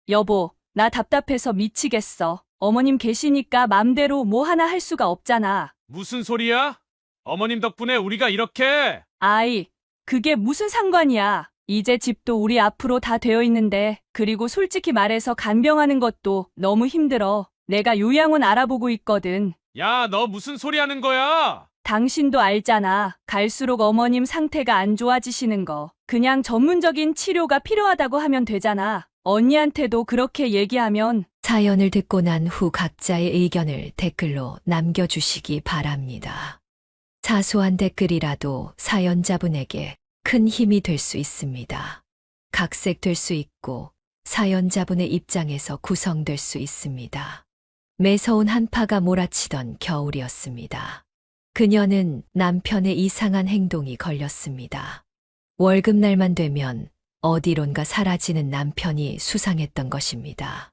여보, 나 답답해서 미치겠어. 어머님 계시니까 맘대로 뭐 하나 할 수가 없잖아. 무슨 소리야? 어머님 덕분에 우리가 이렇게. 아이, 그게 무슨 상관이야. 이제 집도 우리 앞으로 다 되어 있는데, 그리고 솔직히 말해서 간병하는 것도 너무 힘들어. 내가 요양원 알아보고 있거든. 야, 너 무슨 소리 하는 거야? 당신도 알잖아. 갈수록 어머님 상태가 안 좋아지시는 거. 그냥 전문적인 치료가 필요하다고 하면 되잖아. 언니한테도 그렇게 얘기하면. 사연을 듣고 난 후 각자의 의견을 댓글로 남겨주시기 바랍니다. 사소한 댓글이라도 사연자분에게 큰 힘이 될 수 있습니다. 각색될 수 있고 사연자분의 입장에서 구성될 수 있습니다. 매서운 한파가 몰아치던 겨울이었습니다. 그녀는 남편의 이상한 행동이 걸렸습니다. 월급날만 되면 어디론가 사라지는 남편이 수상했던 것입니다.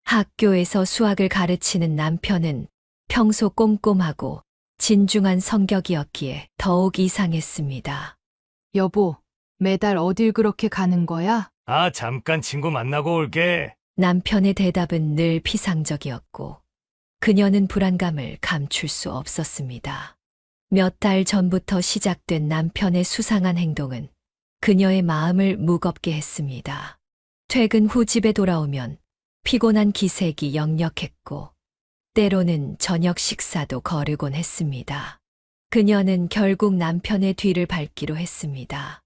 학교에서 수학을 가르치는 남편은 평소 꼼꼼하고 진중한 성격이었기에 더욱 이상했습니다. 여보, 매달 어딜 그렇게 가는 거야? 아, 잠깐 친구 만나고 올게. 남편의 대답은 늘 피상적이었고 그녀는 불안감을 감출 수 없었습니다. 몇 달 전부터 시작된 남편의 수상한 행동은 그녀의 마음을 무겁게 했습니다. 퇴근 후 집에 돌아오면 피곤한 기색이 역력했고 때로는 저녁 식사도 거르곤 했습니다. 그녀는 결국 남편의 뒤를 밟기로 했습니다.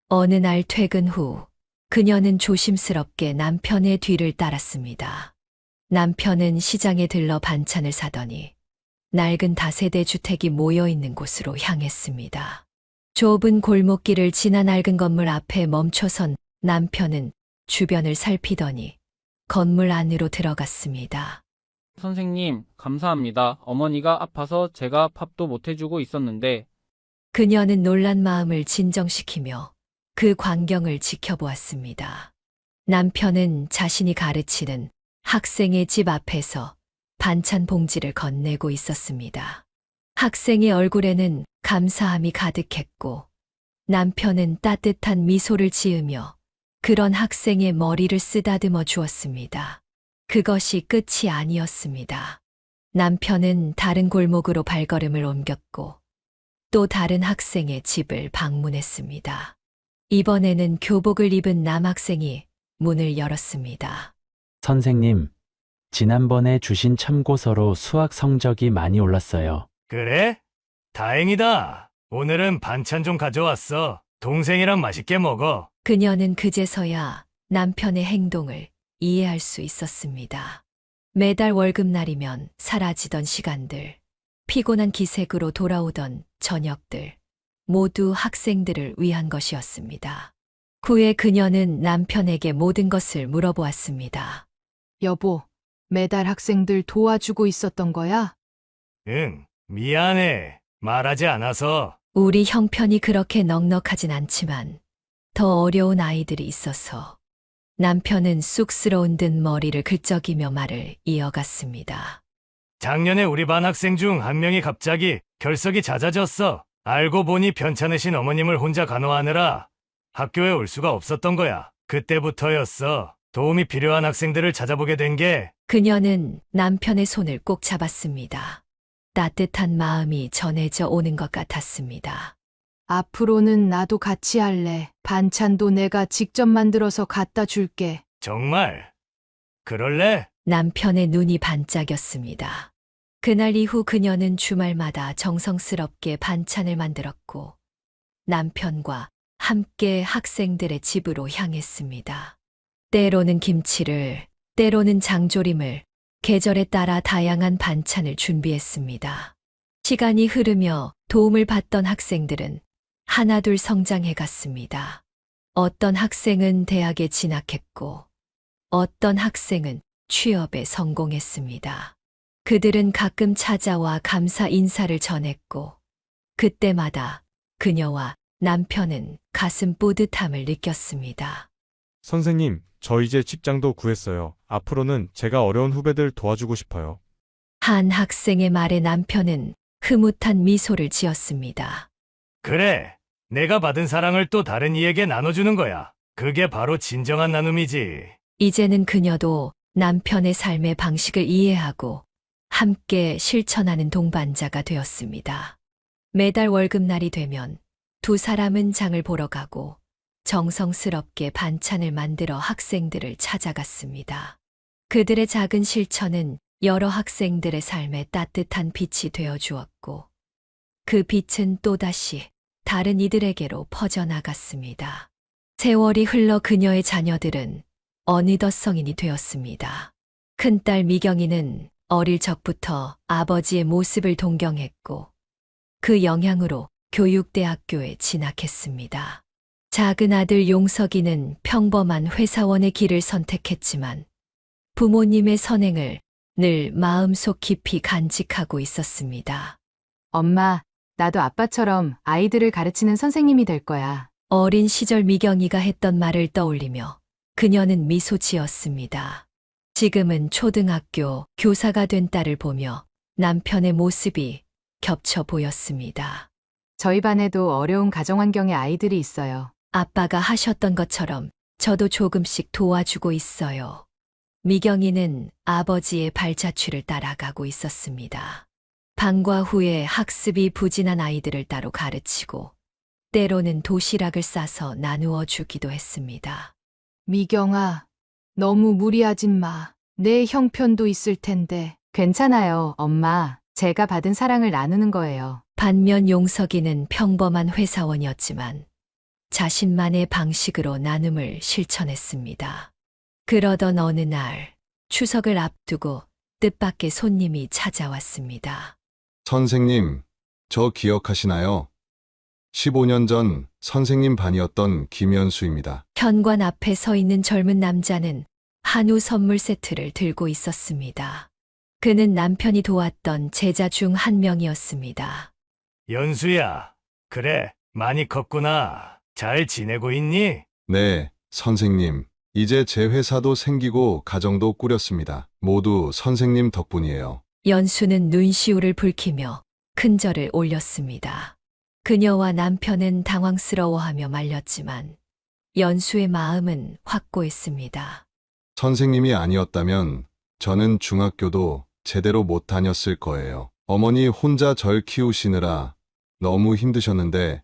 어느 날 퇴근 후 그녀는 조심스럽게 남편의 뒤를 따랐습니다. 남편은 시장에 들러 반찬을 사더니 낡은 다세대 주택이 모여 있는 곳으로 향했습니다. 좁은 골목길을 지나 낡은 건물 앞에 멈춰선 남편은 주변을 살피더니 건물 안으로 들어갔습니다. 선생님, 감사합니다. 어머니가 아파서 제가 밥도 못 해주고 있었는데. 그녀는 놀란 마음을 진정시키며 그 광경을 지켜보았습니다. 남편은 자신이 가르치는 학생의 집 앞에서 반찬 봉지를 건네고 있었습니다. 학생의 얼굴에는 감사함이 가득했고 남편은 따뜻한 미소를 지으며 그런 학생의 머리를 쓰다듬어 주었습니다. 그것이 끝이 아니었습니다. 남편은 다른 골목으로 발걸음을 옮겼고 또 다른 학생의 집을 방문했습니다. 이번에는 교복을 입은 남학생이 문을 열었습니다. 선생님, 지난번에 주신 참고서로 수학 성적이 많이 올랐어요. 그래? 다행이다. 오늘은 반찬 좀 가져왔어. 동생이랑 맛있게 먹어. 그녀는 그제서야 남편의 행동을 이해할 수 있었습니다. 매달 월급날이면 사라지던 시간들, 피곤한 기색으로 돌아오던 저녁들, 모두 학생들을 위한 것이었습니다. 후에 그녀는 남편에게 모든 것을 물어보았습니다. 여보, 매달 학생들 도와주고 있었던 거야? 응, 미안해. 말하지 않아서. 우리 형편이 그렇게 넉넉하진 않지만 더 어려운 아이들이 있어서 남편은 쑥스러운 듯 머리를 긁적이며 말을 이어갔습니다. 작년에 우리 반 학생 중 한 명이 갑자기 결석이 잦아졌어. 알고 보니 편찮으신 어머님을 혼자 간호하느라 학교에 올 수가 없었던 거야. 그때부터였어. 도움이 필요한 학생들을 찾아보게 된 게. 그녀는 남편의 손을 꼭 잡았습니다. 따뜻한 마음이 전해져 오는 것 같았습니다. 앞으로는 나도 같이 할래. 반찬도 내가 직접 만들어서 갖다 줄게. 정말? 그럴래? 남편의 눈이 반짝였습니다. 그날 이후 그녀는 주말마다 정성스럽게 반찬을 만들었고 남편과 함께 학생들의 집으로 향했습니다. 때로는 김치를, 때로는 장조림을, 계절에 따라 다양한 반찬을 준비했습니다. 시간이 흐르며 도움을 받던 학생들은 하나둘 성장해 갔습니다. 어떤 학생은 대학에 진학했고 어떤 학생은 취업에 성공했습니다. 그들은 가끔 찾아와 감사 인사를 전했고 그때마다 그녀와 남편은 가슴 뿌듯함을 느꼈습니다. 선생님, 저 이제 직장도 구했어요. 앞으로는 제가 어려운 후배들 도와주고 싶어요. 한 학생의 말에 남편은 흐뭇한 미소를 지었습니다. 그래. 내가 받은 사랑을 또 다른 이에게 나눠주는 거야. 그게 바로 진정한 나눔이지. 이제는 그녀도 남편의 삶의 방식을 이해하고 함께 실천하는 동반자가 되었습니다. 매달 월급날이 되면 두 사람은 장을 보러 가고 정성스럽게 반찬을 만들어 학생들을 찾아갔습니다. 그들의 작은 실천은 여러 학생들의 삶에 따뜻한 빛이 되어 주었고 그 빛은 또다시 다른 이들에게로 퍼져나갔습니다. 세월이 흘러 그녀의 자녀들은 어느덧 성인이 되었습니다. 큰딸 미경이는 어릴 적부터 아버지의 모습을 동경했고 그 영향으로 교육대학교에 진학했습니다. 작은 아들 용석이는 평범한 회사원의 길을 선택했지만 부모님의 선행을 늘 마음속 깊이 간직하고 있었습니다. 엄마, 나도 아빠처럼 아이들을 가르치는 선생님이 될 거야. 어린 시절 미경이가 했던 말을 떠올리며 그녀는 미소 지었습니다. 지금은 초등학교 교사가 된 딸을 보며 남편의 모습이 겹쳐 보였습니다. 저희 반에도 어려운 가정 환경의 아이들이 있어요. 아빠가 하셨던 것처럼 저도 조금씩 도와주고 있어요. 미경이는 아버지의 발자취를 따라가고 있었습니다. 방과 후에 학습이 부진한 아이들을 따로 가르치고 때로는 도시락을 싸서 나누어 주기도 했습니다. 미경아, 너무 무리하진 마. 내 형편도 있을 텐데. 괜찮아요, 엄마. 제가 받은 사랑을 나누는 거예요. 반면 용석이는 평범한 회사원이었지만 자신만의 방식으로 나눔을 실천했습니다. 그러던 어느 날 추석을 앞두고 뜻밖의 손님이 찾아왔습니다. 선생님, 저 기억하시나요? 15년 전 선생님 반이었던 김현수입니다. 현관 앞에 서 있는 젊은 남자는 한우 선물 세트를 들고 있었습니다. 그는 남편이 도왔던 제자 중 한 명이었습니다. 연수야, 그래, 많이 컸구나. 잘 지내고 있니? 네, 선생님. 이제 제 회사도 생기고 가정도 꾸렸습니다. 모두 선생님 덕분이에요. 연수는 눈시울을 붉히며 큰절을 올렸습니다. 그녀와 남편은 당황스러워하며 말렸지만 연수의 마음은 확고했습니다. 선생님이 아니었다면 저는 중학교도 제대로 못 다녔을 거예요. 어머니 혼자 절 키우시느라 너무 힘드셨는데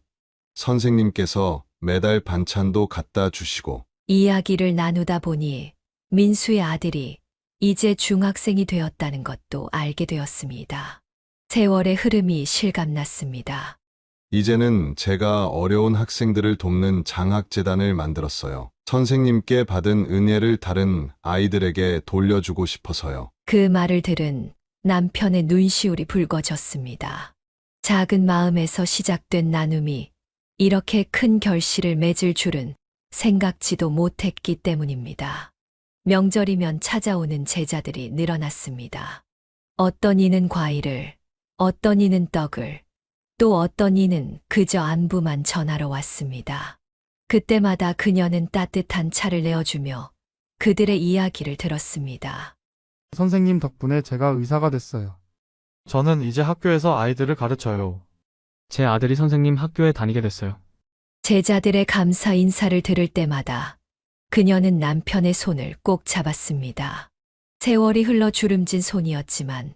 선생님께서 매달 반찬도 갖다 주시고 이야기를 나누다 보니 민수의 아들이 이제 중학생이 되었다는 것도 알게 되었습니다. 세월의 흐름이 실감났습니다. 이제는 제가 어려운 학생들을 돕는 장학재단을 만들었어요. 선생님께 받은 은혜를 다른 아이들에게 돌려주고 싶어서요. 그 말을 들은 남편의 눈시울이 붉어졌습니다. 작은 마음에서 시작된 나눔이 이렇게 큰 결실을 맺을 줄은 생각지도 못했기 때문입니다. 명절이면 찾아오는 제자들이 늘어났습니다. 어떤 이는 과일을, 어떤 이는 떡을, 또 어떤 이는 그저 안부만 전하러 왔습니다. 그때마다 그녀는 따뜻한 차를 내어주며 그들의 이야기를 들었습니다. 선생님 덕분에 제가 의사가 됐어요. 저는 이제 학교에서 아이들을 가르쳐요. 제 아들이 선생님 학교에 다니게 됐어요. 제자들의 감사 인사를 들을 때마다 그녀는 남편의 손을 꼭 잡았습니다. 세월이 흘러 주름진 손이었지만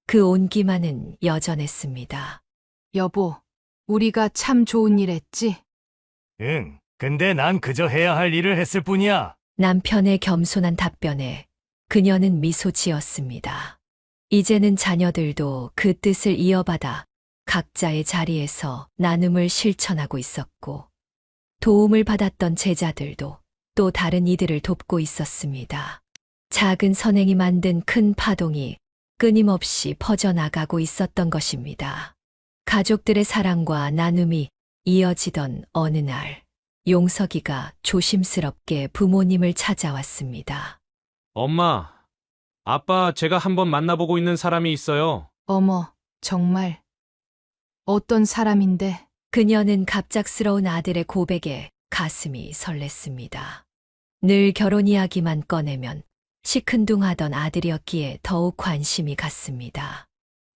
그 온기만은 여전했습니다. 여보, 우리가 참 좋은 일 했지? 응, 근데 난 그저 해야 할 일을 했을 뿐이야. 남편의 겸손한 답변에 그녀는 미소 지었습니다. 이제는 자녀들도 그 뜻을 이어받아 각자의 자리에서 나눔을 실천하고 있었고 도움을 받았던 제자들도 또 다른 이들을 돕고 있었습니다. 작은 선행이 만든 큰 파동이 끊임없이 퍼져나가고 있었던 것입니다. 가족들의 사랑과 나눔이 이어지던 어느 날, 용석이가 조심스럽게 부모님을 찾아왔습니다. 엄마, 아빠 제가 한번 만나보고 있는 사람이 있어요. 어머, 정말. 어떤 사람인데? 그녀는 갑작스러운 아들의 고백에 가슴이 설렜습니다. 늘 결혼 이야기만 꺼내면 시큰둥하던 아들이었기에 더욱 관심이 갔습니다.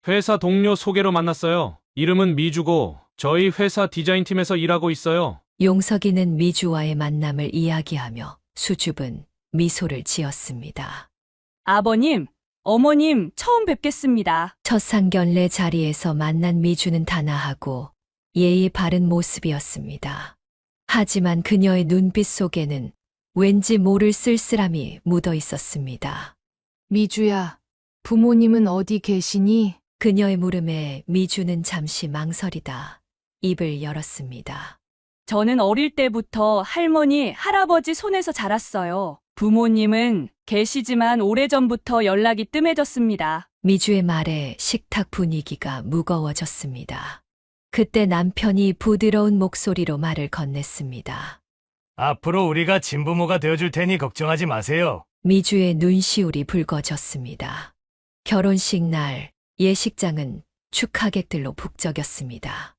회사 동료 소개로 만났어요. 이름은 미주고 저희 회사 디자인팀에서 일하고 있어요. 용석이는 미주와의 만남을 이야기하며 수줍은 미소를 지었습니다. 아버님, 어머님, 처음 뵙겠습니다. 첫 상견례 자리에서 만난 미주는 단아하고 예의 바른 모습이었습니다. 하지만 그녀의 눈빛 속에는 왠지 모를 쓸쓸함이 묻어 있었습니다. 미주야, 부모님은 어디 계시니? 그녀의 물음에 미주는 잠시 망설이다 입을 열었습니다. 저는 어릴 때부터 할머니, 할아버지 손에서 자랐어요. 부모님은 계시지만 오래전부터 연락이 뜸해졌습니다. 미주의 말에 식탁 분위기가 무거워졌습니다. 그때 남편이 부드러운 목소리로 말을 건넸습니다. 앞으로 우리가 친부모가 되어줄 테니 걱정하지 마세요. 미주의 눈시울이 붉어졌습니다. 결혼식 날 예식장은 축하객들로 북적였습니다.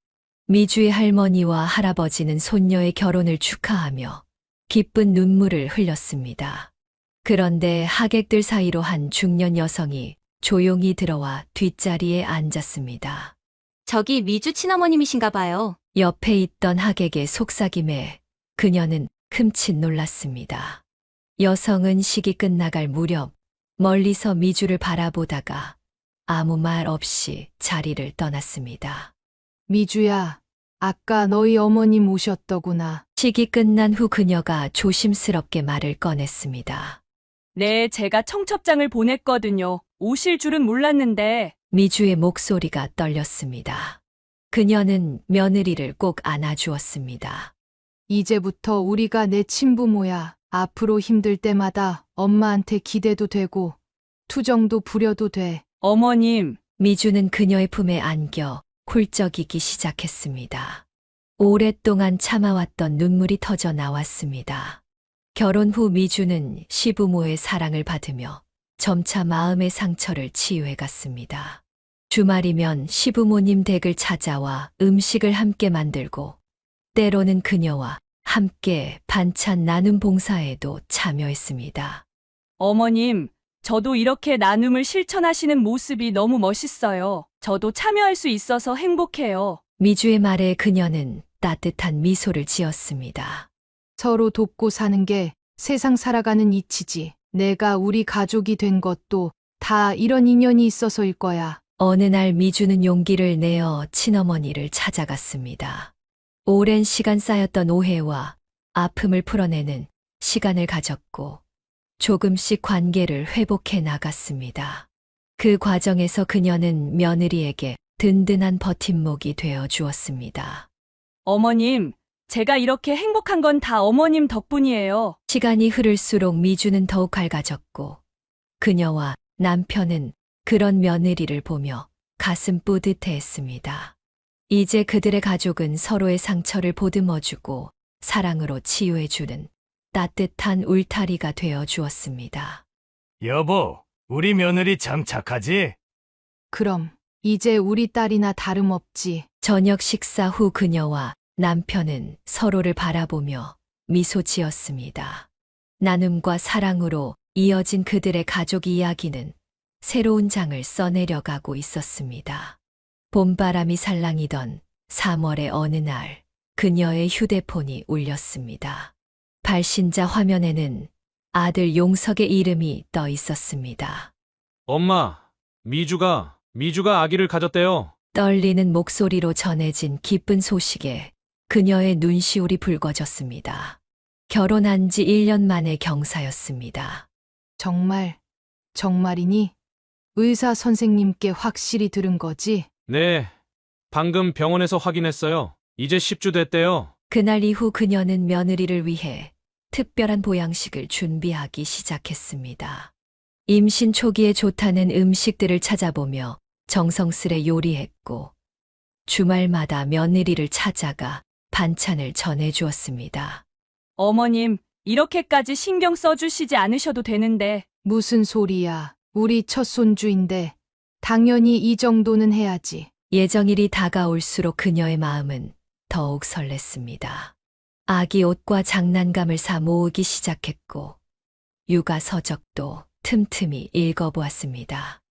미주의 할머니와 할아버지는 손녀의 결혼을 축하하며 기쁜 눈물을 흘렸습니다. 그런데 하객들 사이로 한 중년 여성이 조용히 들어와 뒷자리에 앉았습니다. 저기 미주 친어머님이신가 봐요. 옆에 있던 하객의 속삭임에 그녀는 흠칫 놀랐습니다. 여성은 식이 끝나갈 무렵 멀리서 미주를 바라보다가 아무 말 없이 자리를 떠났습니다. 미주야, 아까 너희 어머님 오셨더구나. 식이 끝난 후 그녀가 조심스럽게 말을 꺼냈습니다. 네, 제가 청첩장을 보냈거든요. 오실 줄은 몰랐는데. 미주의 목소리가 떨렸습니다. 그녀는 며느리를 꼭 안아주었습니다. 이제부터 우리가 내 친부모야. 앞으로 힘들 때마다 엄마한테 기대도 되고 투정도 부려도 돼. 어머님, 미주는 그녀의 품에 안겨 훌쩍이기 시작했습니다. 오랫동안 참아왔던 눈물이 터져 나왔습니다. 결혼 후 미주는 시부모의 사랑을 받으며 점차 마음의 상처를 치유해 갔습니다. 주말이면 시부모님 댁을 찾아와 음식을 함께 만들고 때로는 그녀와 함께 반찬 나눔 봉사에도 참여했습니다. 어머님, 저도 이렇게 나눔을 실천하시는 모습이 너무 멋있어요. 저도 참여할 수 있어서 행복해요. 미주의 말에 그녀는 따뜻한 미소를 지었습니다. 서로 돕고 사는 게 세상 살아가는 이치지. 내가 우리 가족이 된 것도 다 이런 인연이 있어서일 거야. 어느 날 미주는 용기를 내어 친어머니를 찾아갔습니다. 오랜 시간 쌓였던 오해와 아픔을 풀어내는 시간을 가졌고 조금씩 관계를 회복해 나갔습니다. 그 과정에서 그녀는 며느리에게 든든한 버팀목이 되어 주었습니다. 어머님, 제가 이렇게 행복한 건 다 어머님 덕분이에요. 시간이 흐를수록 미주는 더욱 밝아졌고 그녀와 남편은 그런 며느리를 보며 가슴 뿌듯해했습니다. 이제 그들의 가족은 서로의 상처를 보듬어주고 사랑으로 치유해주는 따뜻한 울타리가 되어 주었습니다. 여보, 우리 며느리 참 착하지? 그럼 이제 우리 딸이나 다름없지. 저녁 식사 후 그녀와 남편은 서로를 바라보며 미소 지었습니다. 나눔과 사랑으로 이어진 그들의 가족 이야기는 새로운 장을 써내려가고 있었습니다. 봄바람이 살랑이던 3월의 어느 날 그녀의 휴대폰이 울렸습니다. 발신자 화면에는 아들 용석의 이름이 떠 있었습니다. 엄마, 미주가 아기를 가졌대요. 떨리는 목소리로 전해진 기쁜 소식에 그녀의 눈시울이 붉어졌습니다. 결혼한 지 1년 만의 경사였습니다. 정말이니? 의사 선생님께 확실히 들은 거지? 네, 방금 병원에서 확인했어요. 이제 10주 됐대요. 그날 이후 그녀는 며느리를 위해 특별한 보양식을 준비하기 시작했습니다. 임신 초기에 좋다는 음식들을 찾아보며 정성스레 요리했고 주말마다 며느리를 찾아가 반찬을 전해주었습니다. 어머님, 이렇게까지 신경 써주시지 않으셔도 되는데. 무슨 소리야. 우리 첫 손주인데 당연히 이 정도는 해야지. 예정일이 다가올수록 그녀의 마음은 더욱 설렜습니다. 아기 옷과 장난감을 사 모으기 시작했고 육아 서적도 틈틈이 읽어보았습니다.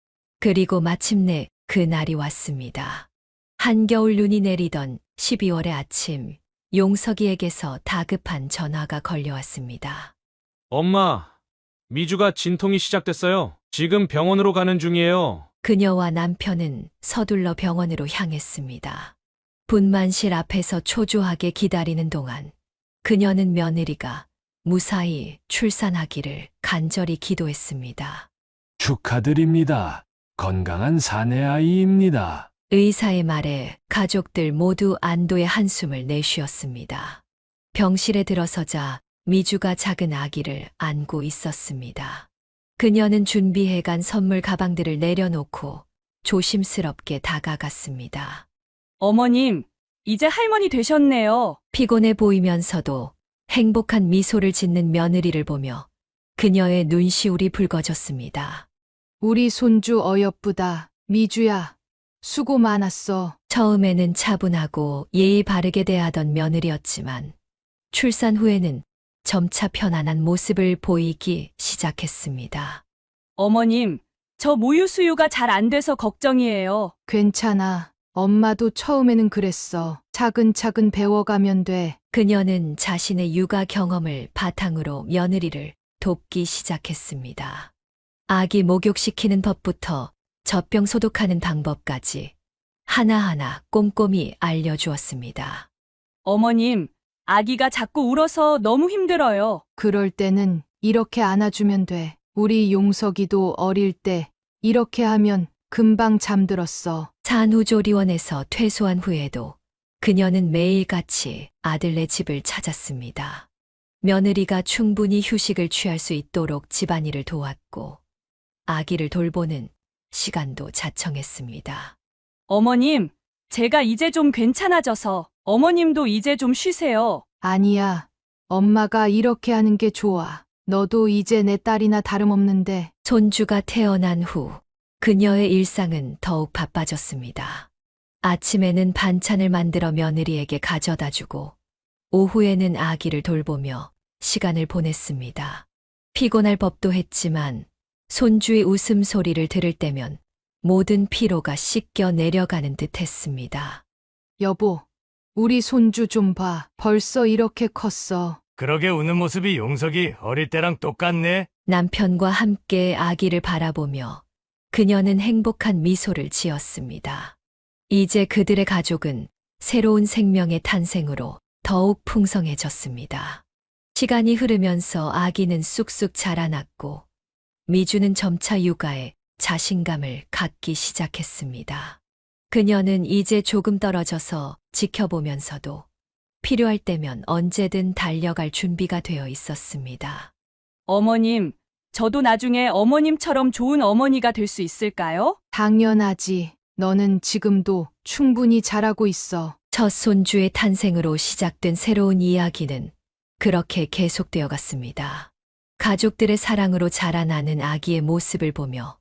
그리고 마침내 그날이 왔습니다. 한겨울 눈이 내리던 12월의 아침, 용석이에게서 다급한 전화가 걸려왔습니다. 엄마, 미주가 진통이 시작됐어요. 지금 병원으로 가는 중이에요. 그녀와 남편은 서둘러 병원으로 향했습니다. 분만실 앞에서 초조하게 기다리는 동안 그녀는 며느리가 무사히 출산하기를 간절히 기도했습니다. 축하드립니다. 건강한 사내아이입니다. 의사의 말에 가족들 모두 안도의 한숨을 내쉬었습니다. 병실에 들어서자 미주가 작은 아기를 안고 있었습니다. 그녀는 준비해간 선물 가방들을 내려놓고 조심스럽게 다가갔습니다. 어머님, 이제 할머니 되셨네요. 피곤해 보이면서도 행복한 미소를 짓는 며느리를 보며 그녀의 눈시울이 붉어졌습니다. 우리 손주 어여쁘다. 미주야, 수고 많았어. 처음에는 차분하고 예의 바르게 대하던 며느리였지만 출산 후에는 점차 편안한 모습을 보이기 시작했습니다. 어머님, 저 모유 수유가 잘 안 돼서 걱정이에요. 괜찮아. 엄마도 처음에는 그랬어. 차근차근 배워가면 돼. 그녀는 자신의 육아 경험을 바탕으로 며느리를 돕기 시작했습니다. 아기 목욕시키는 법부터 젖병 소독하는 방법까지 하나하나 꼼꼼히 알려주었습니다. 어머님, 아기가 자꾸 울어서 너무 힘들어요. 그럴 때는 이렇게 안아주면 돼. 우리 용석이도 어릴 때 이렇게 하면 금방 잠들었어. 산후조리원에서 퇴소한 후에도 그녀는 매일같이 아들네 집을 찾았습니다. 며느리가 충분히 휴식을 취할 수 있도록 집안일을 도왔고 아기를 돌보는 시간도 자청했습니다. 어머님, 제가 이제 좀 괜찮아져서 어머님도 이제 좀 쉬세요. 아니야. 엄마가 이렇게 하는 게 좋아. 너도 이제 내 딸이나 다름없는데. 손주가 태어난 후 그녀의 일상은 더욱 바빠졌습니다. 아침에는 반찬을 만들어 며느리에게 가져다 주고 오후에는 아기를 돌보며 시간을 보냈습니다. 피곤할 법도 했지만 손주의 웃음소리를 들을 때면 모든 피로가 씻겨 내려가는 듯 했습니다. 여보, 우리 손주 좀 봐. 벌써 이렇게 컸어. 그러게 우는 모습이 용석이 어릴 때랑 똑같네. 남편과 함께 아기를 바라보며 그녀는 행복한 미소를 지었습니다. 이제 그들의 가족은 새로운 생명의 탄생으로 더욱 풍성해졌습니다. 시간이 흐르면서 아기는 쑥쑥 자라났고 미주는 점차 육아에 자신감을 갖기 시작했습니다. 그녀는 이제 조금 떨어져서 지켜보면서도 필요할 때면 언제든 달려갈 준비가 되어 있었습니다. 어머님, 저도 나중에 어머님처럼 좋은 어머니가 될 수 있을까요? 당연하지. 너는 지금도 충분히 잘하고 있어. 첫 손주의 탄생으로 시작된 새로운 이야기는 그렇게 계속되어 갔습니다. 가족들의 사랑으로 자라나는 아기의 모습을 보며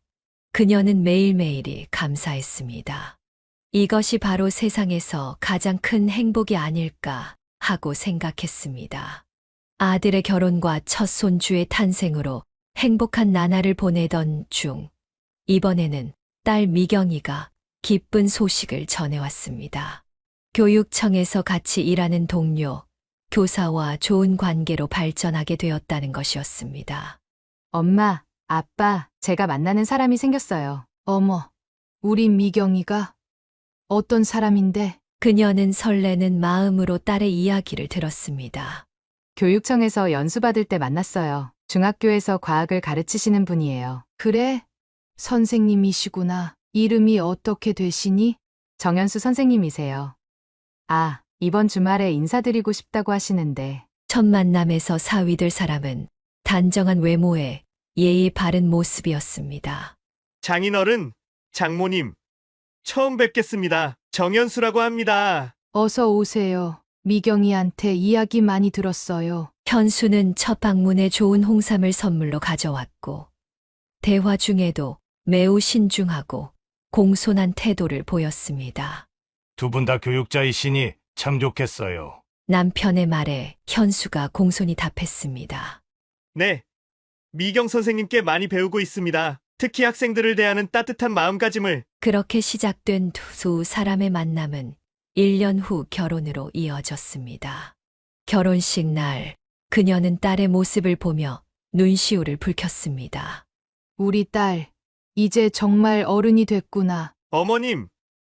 그녀는 매일매일이 감사했습니다. 이것이 바로 세상에서 가장 큰 행복이 아닐까 하고 생각했습니다. 아들의 결혼과 첫 손주의 탄생으로 행복한 나날을 보내던 중 이번에는 딸 미경이가 기쁜 소식을 전해왔습니다. 교육청에서 같이 일하는 동료, 교사와 좋은 관계로 발전하게 되었다는 것이었습니다. 엄마, 아빠, 제가 만나는 사람이 생겼어요. 어머, 우리 미경이가 어떤 사람인데? 그녀는 설레는 마음으로 딸의 이야기를 들었습니다. 교육청에서 연수받을 때 만났어요. 중학교에서 과학을 가르치시는 분이에요. 그래? 선생님이시구나. 이름이 어떻게 되시니? 정연수 선생님이세요. 아, 이번 주말에 인사드리고 싶다고 하시는데. 첫 만남에서 사위될 사람은 단정한 외모에 예의 바른 모습이었습니다. 장인어른, 장모님, 처음 뵙겠습니다. 정연수라고 합니다. 어서 오세요. 미경이한테 이야기 많이 들었어요. 현수는 첫 방문에 좋은 홍삼을 선물로 가져왔고 대화 중에도 매우 신중하고 공손한 태도를 보였습니다. 두 분 다 교육자이시니 참 좋겠어요. 남편의 말에 현수가 공손히 답했습니다. 네, 미경 선생님께 많이 배우고 있습니다. 특히 학생들을 대하는 따뜻한 마음가짐을. 그렇게 시작된 두 사람의 만남은 1년 후 결혼으로 이어졌습니다. 결혼식 날 그녀는 딸의 모습을 보며 눈시울을 붉혔습니다. 우리 딸, 이제 정말 어른이 됐구나. 어머님,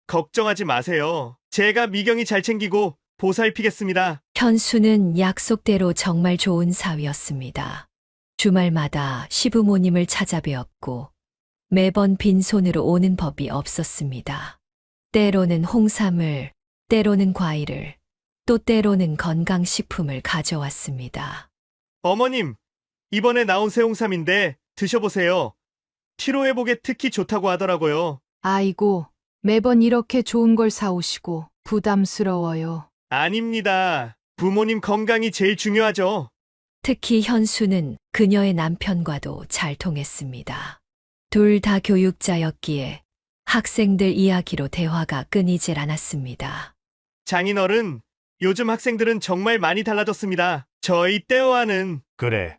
걱정하지 마세요. 제가 미경이 잘 챙기고 보살피겠습니다. 현수는 약속대로 정말 좋은 사위였습니다. 주말마다 시부모님을 찾아뵈었고 매번 빈손으로 오는 법이 없었습니다. 때로는 홍삼을, 때로는 과일을, 또 때로는 건강식품을 가져왔습니다. 어머님, 이번에 나온 새홍삼인데 드셔보세요. 피로회복에 특히 좋다고 하더라고요. 아이고, 매번 이렇게 좋은 걸 사오시고 부담스러워요. 아닙니다. 부모님 건강이 제일 중요하죠. 특히 현수는 그녀의 남편과도 잘 통했습니다. 둘 다 교육자였기에 학생들 이야기로 대화가 끊이질 않았습니다. 장인어른, 요즘 학생들은 정말 많이 달라졌습니다. 저희 때와는. 그래.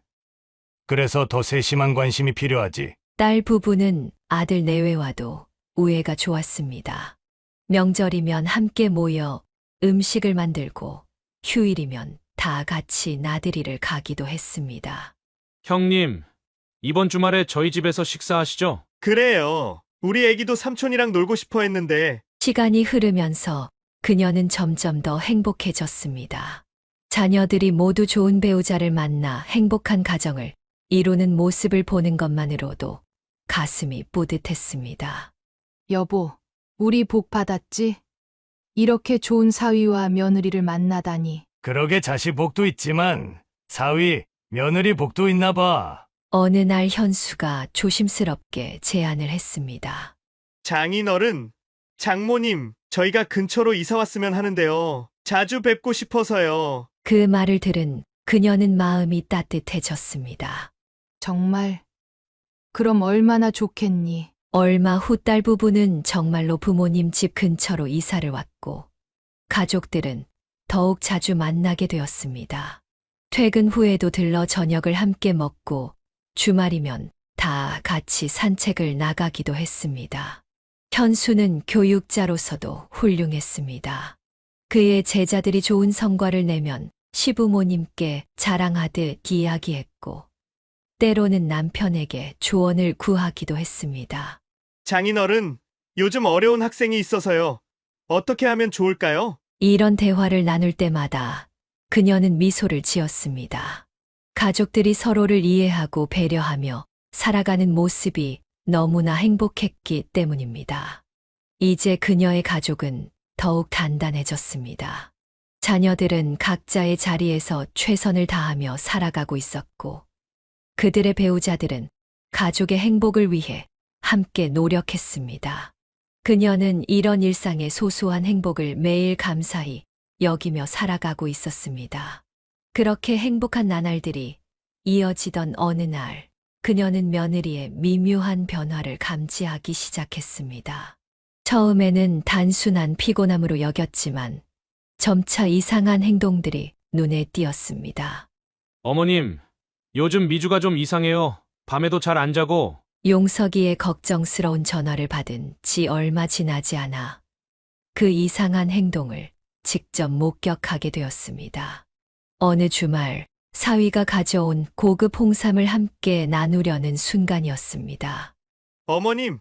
그래서 더 세심한 관심이 필요하지. 딸 부부는 아들 내외와도 우애가 좋았습니다. 명절이면 함께 모여 음식을 만들고 휴일이면 다 같이 나들이를 가기도 했습니다. 형님, 이번 주말에 저희 집에서 식사하시죠? 그래요. 우리 애기도 삼촌이랑 놀고 싶어 했는데. 시간이 흐르면서 그녀는 점점 더 행복해졌습니다. 자녀들이 모두 좋은 배우자를 만나 행복한 가정을 이루는 모습을 보는 것만으로도 가슴이 뿌듯했습니다. 여보, 우리 복 받았지? 이렇게 좋은 사위와 며느리를 만나다니. 그러게 자식 복도 있지만 사위, 며느리 복도 있나 봐. 어느 날 현수가 조심스럽게 제안을 했습니다. 장인어른, 장모님, 저희가 근처로 이사 왔으면 하는데요. 자주 뵙고 싶어서요. 그 말을 들은 그녀는 마음이 따뜻해졌습니다. 정말? 그럼 얼마나 좋겠니? 얼마 후 딸 부부는 정말로 부모님 집 근처로 이사를 왔고 가족들은 더욱 자주 만나게 되었습니다. 퇴근 후에도 들러 저녁을 함께 먹고 주말이면 다 같이 산책을 나가기도 했습니다. 현수는 교육자로서도 훌륭했습니다. 그의 제자들이 좋은 성과를 내면 시부모님께 자랑하듯 이야기했고 때로는 남편에게 조언을 구하기도 했습니다. 장인어른, 요즘 어려운 학생이 있어서요. 어떻게 하면 좋을까요? 이런 대화를 나눌 때마다 그녀는 미소를 지었습니다. 가족들이 서로를 이해하고 배려하며 살아가는 모습이 너무나 행복했기 때문입니다. 이제 그녀의 가족은 더욱 단단해졌습니다. 자녀들은 각자의 자리에서 최선을 다하며 살아가고 있었고 그들의 배우자들은 가족의 행복을 위해 함께 노력했습니다. 그녀는 이런 일상의 소소한 행복을 매일 감사히 여기며 살아가고 있었습니다. 그렇게 행복한 나날들이 이어지던 어느 날, 그녀는 며느리의 미묘한 변화를 감지하기 시작했습니다. 처음에는 단순한 피곤함으로 여겼지만 점차 이상한 행동들이 눈에 띄었습니다. 어머님, 요즘 미주가 좀 이상해요. 밤에도 잘 안 자고. 용석이의 걱정스러운 전화를 받은 지 얼마 지나지 않아 그 이상한 행동을 직접 목격하게 되었습니다. 어느 주말 사위가 가져온 고급 홍삼을 함께 나누려는 순간이었습니다. 어머님,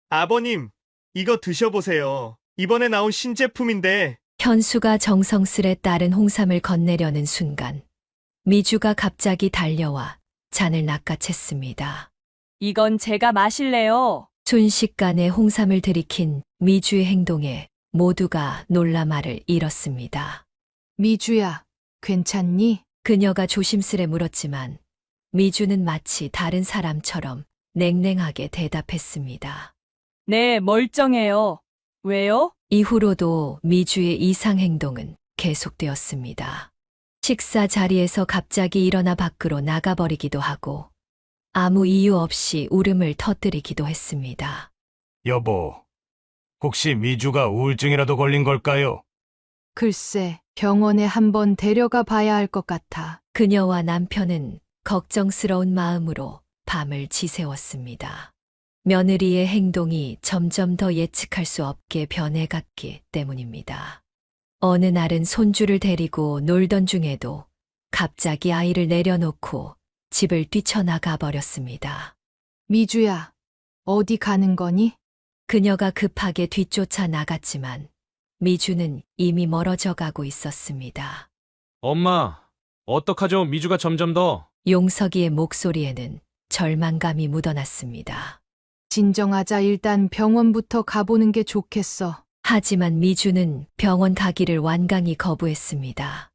아버님, 이거 드셔보세요. 이번에 나온 신제품인데. 현수가 정성스레 따른 홍삼을 건네려는 순간 미주가 갑자기 달려와 잔을 낚아챘습니다. 이건 제가 마실래요. 순식간에 홍삼을 들이킨 미주의 행동에 모두가 놀라 말을 잃었습니다. 미주야, 괜찮니? 그녀가 조심스레 물었지만 미주는 마치 다른 사람처럼 냉랭하게 대답했습니다. 네, 멀쩡해요. 왜요? 이후로도 미주의 이상 행동은 계속되었습니다. 식사 자리에서 갑자기 일어나 밖으로 나가버리기도 하고 아무 이유 없이 울음을 터뜨리기도 했습니다. 여보, 혹시 미주가 우울증이라도 걸린 걸까요? 글쎄, 병원에 한번 데려가 봐야 할 것 같아. 그녀와 남편은 걱정스러운 마음으로 밤을 지새웠습니다. 며느리의 행동이 점점 더 예측할 수 없게 변해갔기 때문입니다. 어느 날은 손주를 데리고 놀던 중에도 갑자기 아이를 내려놓고 집을 뛰쳐나가 버렸습니다. 미주야, 어디 가는 거니? 그녀가 급하게 뒤쫓아 나갔지만 미주는 이미 멀어져 가고 있었습니다. 엄마, 어떡하죠? 미주가 점점 더. 용석이의 목소리에는 절망감이 묻어났습니다. 진정하자. 일단 병원부터 가보는 게 좋겠어. 하지만 미주는 병원 가기를 완강히 거부했습니다.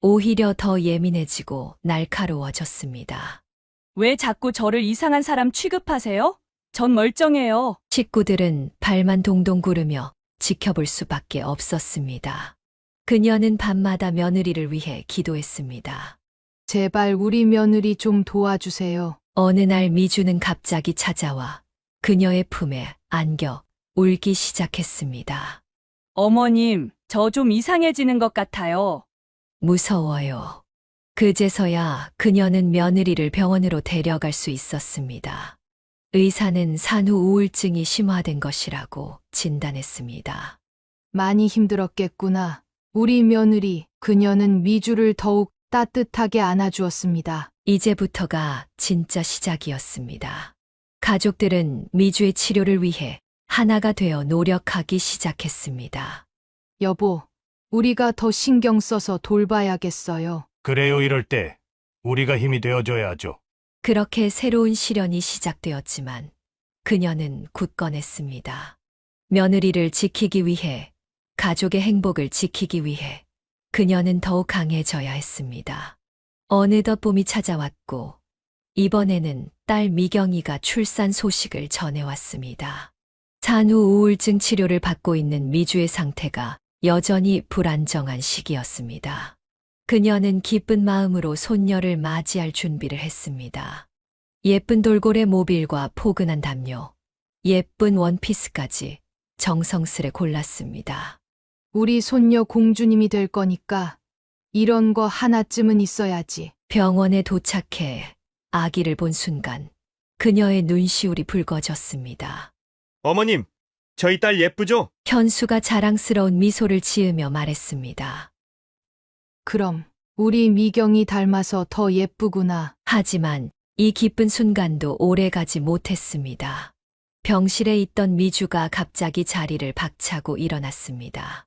오히려 더 예민해지고 날카로워졌습니다. 왜 자꾸 저를 이상한 사람 취급하세요? 전 멀쩡해요. 식구들은 발만 동동 구르며 지켜볼 수밖에 없었습니다. 그녀는 밤마다 며느리를 위해 기도했습니다. 제발 우리 며느리 좀 도와주세요. 어느 날 미주는 갑자기 찾아와 그녀의 품에 안겨 울기 시작했습니다. 어머님, 저 좀 이상해지는 것 같아요. 무서워요. 그제서야 그녀는 며느리를 병원으로 데려갈 수 있었습니다. 의사는 산후 우울증이 심화된 것이라고 진단했습니다. 많이 힘들었겠구나. 우리 며느리, 그녀는 미주를 더욱 따뜻하게 안아주었습니다. 이제부터가 진짜 시작이었습니다. 가족들은 미주의 치료를 위해 하나가 되어 노력하기 시작했습니다. 여보, 우리가 더 신경 써서 돌봐야겠어요. 그래요, 이럴 때 우리가 힘이 되어줘야죠. 그렇게 새로운 시련이 시작되었지만 그녀는 굳건했습니다. 며느리를 지키기 위해, 가족의 행복을 지키기 위해 그녀는 더욱 강해져야 했습니다. 어느덧 봄이 찾아왔고 이번에는 딸 미경이가 출산 소식을 전해왔습니다. 산후 우울증 치료를 받고 있는 미주의 상태가 여전히 불안정한 시기였습니다. 그녀는 기쁜 마음으로 손녀를 맞이할 준비를 했습니다. 예쁜 돌고래 모빌과 포근한 담요, 예쁜 원피스까지 정성스레 골랐습니다. 우리 손녀 공주님이 될 거니까 이런 거 하나쯤은 있어야지. 병원에 도착해 아기를 본 순간 그녀의 눈시울이 붉어졌습니다. 어머님, 저희 딸 예쁘죠? 현수가 자랑스러운 미소를 지으며 말했습니다. 그럼 우리 미경이 닮아서 더 예쁘구나. 하지만 이 기쁜 순간도 오래가지 못했습니다. 병실에 있던 미주가 갑자기 자리를 박차고 일어났습니다.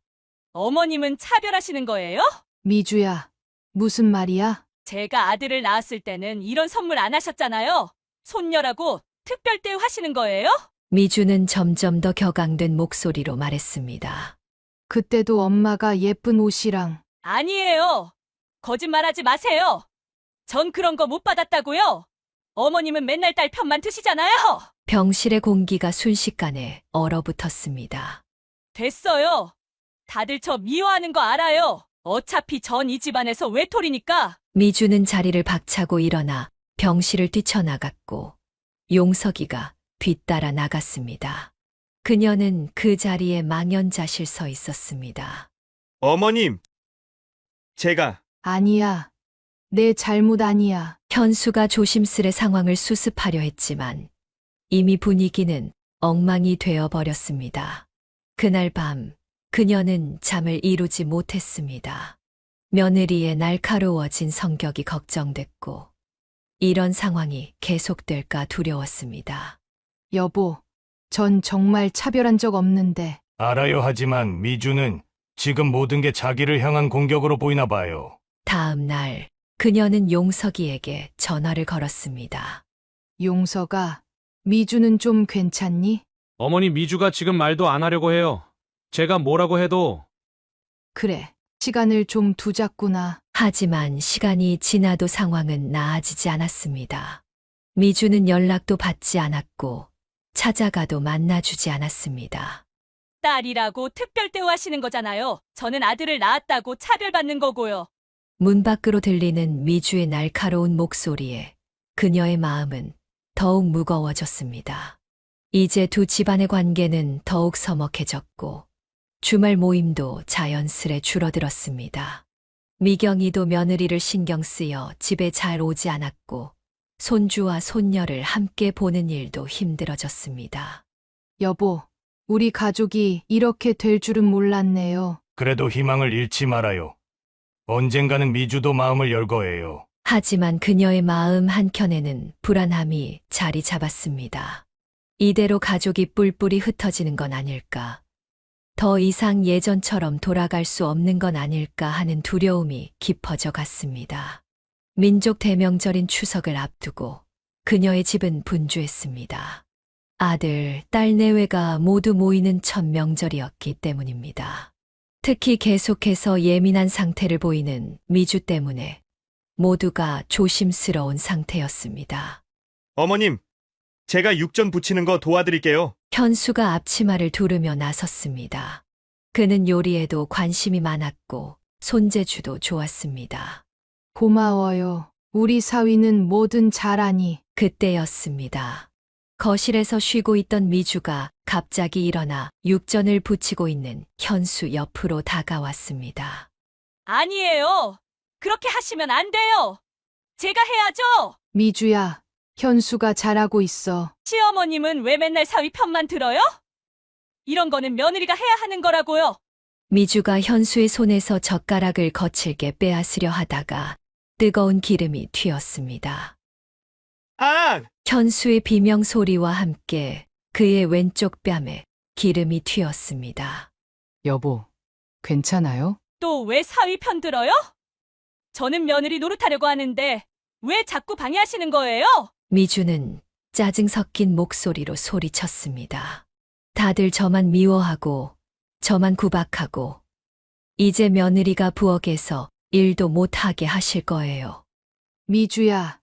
어머님은 차별하시는 거예요? 미주야, 무슨 말이야? 제가 아들을 낳았을 때는 이런 선물 안 하셨잖아요. 손녀라고 특별 대우하시는 거예요? 미주는 점점 더 격앙된 목소리로 말했습니다. 그때도 엄마가 예쁜 옷이랑 아니에요. 거짓말하지 마세요. 전 그런 거 못 받았다고요. 어머님은 맨날 딸 편만 드시잖아요. 병실의 공기가 순식간에 얼어붙었습니다. 됐어요. 다들 저 미워하는 거 알아요. 어차피 전 이 집안에서 외톨이니까. 미주는 자리를 박차고 일어나 병실을 뛰쳐나갔고 용석이가 뒤따라 나갔습니다. 그녀는 그 자리에 망연자실 서 있었습니다. 어머님, 제가 아니야. 내 잘못 아니야. 현수가 조심스레 상황을 수습하려 했지만 이미 분위기는 엉망이 되어버렸습니다. 그날 밤 그녀는 잠을 이루지 못했습니다. 며느리의 날카로워진 성격이 걱정됐고 이런 상황이 계속될까 두려웠습니다. 여보, 전 정말 차별한 적 없는데. 알아요. 하지만 미주는 지금 모든 게 자기를 향한 공격으로 보이나 봐요. 다음 날 그녀는 용석이에게 전화를 걸었습니다. 용서가, 미주는 좀 괜찮니? 어머니 미주가 지금 말도 안 하려고 해요. 제가 뭐라고 해도. 그래, 시간을 좀 두자꾸나. 하지만 시간이 지나도 상황은 나아지지 않았습니다. 미주는 연락도 받지 않았고 찾아가도 만나주지 않았습니다. 딸이라고 특별 대우하시는 거잖아요. 저는 아들을 낳았다고 차별받는 거고요. 문 밖으로 들리는 미주의 날카로운 목소리에 그녀의 마음은 더욱 무거워졌습니다. 이제 두 집안의 관계는 더욱 서먹해졌고 주말 모임도 자연스레 줄어들었습니다. 미경이도 며느리를 신경 쓰여 집에 잘 오지 않았고 손주와 손녀를 함께 보는 일도 힘들어졌습니다. 여보, 우리 가족이 이렇게 될 줄은 몰랐네요. 그래도 희망을 잃지 말아요. 언젠가는 미주도 마음을 열 거예요. 하지만 그녀의 마음 한켠에는 불안함이 자리 잡았습니다. 이대로 가족이 뿔뿔이 흩어지는 건 아닐까? 더 이상 예전처럼 돌아갈 수 없는 건 아닐까 하는 두려움이 깊어져 갔습니다. 민족 대명절인 추석을 앞두고 그녀의 집은 분주했습니다. 아들, 딸 내외가 모두 모이는 첫 명절이었기 때문입니다. 특히 계속해서 예민한 상태를 보이는 미주 때문에 모두가 조심스러운 상태였습니다. 어머님, 제가 육전 부치는 거 도와드릴게요. 현수가 앞치마를 두르며 나섰습니다. 그는 요리에도 관심이 많았고 손재주도 좋았습니다. 고마워요. 우리 사위는 뭐든 잘하니. 그때였습니다. 거실에서 쉬고 있던 미주가 갑자기 일어나 육전을 부치고 있는 현수 옆으로 다가왔습니다. 아니에요. 그렇게 하시면 안 돼요. 제가 해야죠. 미주야, 현수가 잘하고 있어. 시어머님은 왜 맨날 사위 편만 들어요? 이런 거는 며느리가 해야 하는 거라고요. 미주가 현수의 손에서 젓가락을 거칠게 빼앗으려 하다가 뜨거운 기름이 튀었습니다. 아! 현수의 비명 소리와 함께 그의 왼쪽 뺨에 기름이 튀었습니다. 여보, 괜찮아요? 또 왜 사위 편 들어요? 저는 며느리 노릇하려고 하는데 왜 자꾸 방해하시는 거예요? 미주는 짜증 섞인 목소리로 소리쳤습니다. 다들 저만 미워하고 저만 구박하고 이제 며느리가 부엌에서 일도 못하게 하실 거예요. 미주야,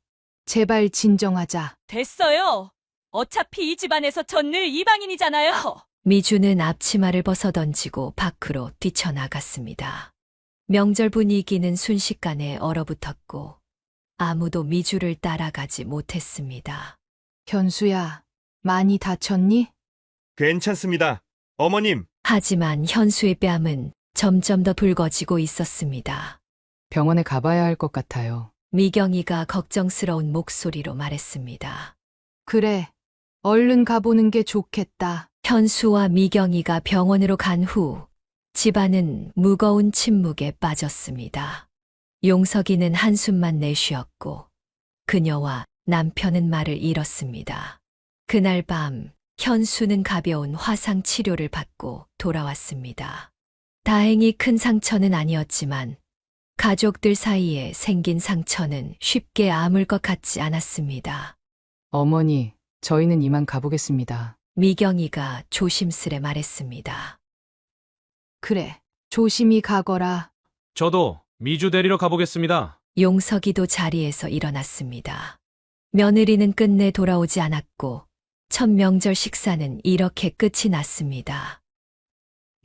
제발 진정하자. 됐어요. 어차피 이 집안에서 전 늘 이방인이잖아요. 미주는 앞치마를 벗어던지고 밖으로 뛰쳐나갔습니다. 명절 분위기는 순식간에 얼어붙었고 아무도 미주를 따라가지 못했습니다. 현수야, 많이 다쳤니? 괜찮습니다. 어머님, 하지만 현수의 뺨은 점점 더 붉어지고 있었습니다. 병원에 가봐야 할 것 같아요. 미경이가 걱정스러운 목소리로 말했습니다. 그래, 얼른 가보는 게 좋겠다. 현수와 미경이가 병원으로 간 후 집안은 무거운 침묵에 빠졌습니다. 용석이는 한숨만 내쉬었고 그녀와 남편은 말을 잃었습니다. 그날 밤 현수는 가벼운 화상 치료를 받고 돌아왔습니다. 다행히 큰 상처는 아니었지만 가족들 사이에 생긴 상처는 쉽게 아물 것 같지 않았습니다. 어머니, 저희는 이만 가보겠습니다. 미경이가 조심스레 말했습니다. 그래, 조심히 가거라. 저도 미주 데리러 가보겠습니다. 용석이도 자리에서 일어났습니다. 며느리는 끝내 돌아오지 않았고 첫 명절 식사는 이렇게 끝이 났습니다.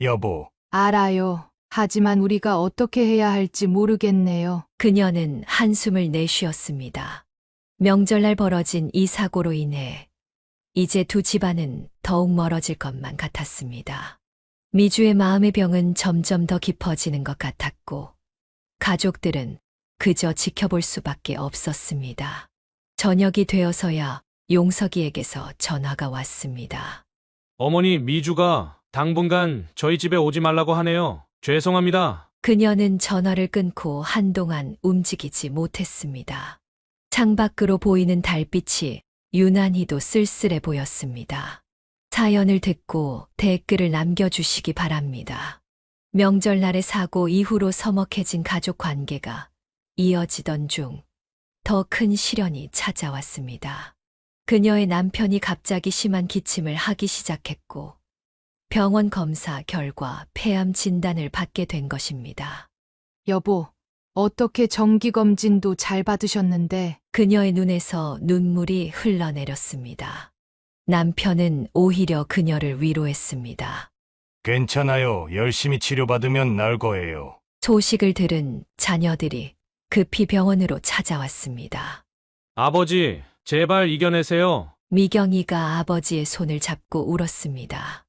여보, 알아요. 하지만 우리가 어떻게 해야 할지 모르겠네요. 그녀는 한숨을 내쉬었습니다. 명절날 벌어진 이 사고로 인해 이제 두 집안은 더욱 멀어질 것만 같았습니다. 미주의 마음의 병은 점점 더 깊어지는 것 같았고 가족들은 그저 지켜볼 수밖에 없었습니다. 저녁이 되어서야 용석이에게서 전화가 왔습니다. 어머니 미주가 당분간 저희 집에 오지 말라고 하네요. 죄송합니다. 그녀는 전화를 끊고 한동안 움직이지 못했습니다. 창밖으로 보이는 달빛이 유난히도 쓸쓸해 보였습니다. 사연을 듣고 댓글을 남겨주시기 바랍니다. 명절날의 사고 이후로 서먹해진 가족 관계가 이어지던 중 더 큰 시련이 찾아왔습니다. 그녀의 남편이 갑자기 심한 기침을 하기 시작했고 병원 검사 결과 폐암 진단을 받게 된 것입니다. 여보, 어떻게 정기검진도 잘 받으셨는데. 그녀의 눈에서 눈물이 흘러내렸습니다. 남편은 오히려 그녀를 위로했습니다. 괜찮아요. 열심히 치료받으면 나을 거예요. 소식을 들은 자녀들이 급히 병원으로 찾아왔습니다. 아버지, 제발 이겨내세요. 미경이가 아버지의 손을 잡고 울었습니다.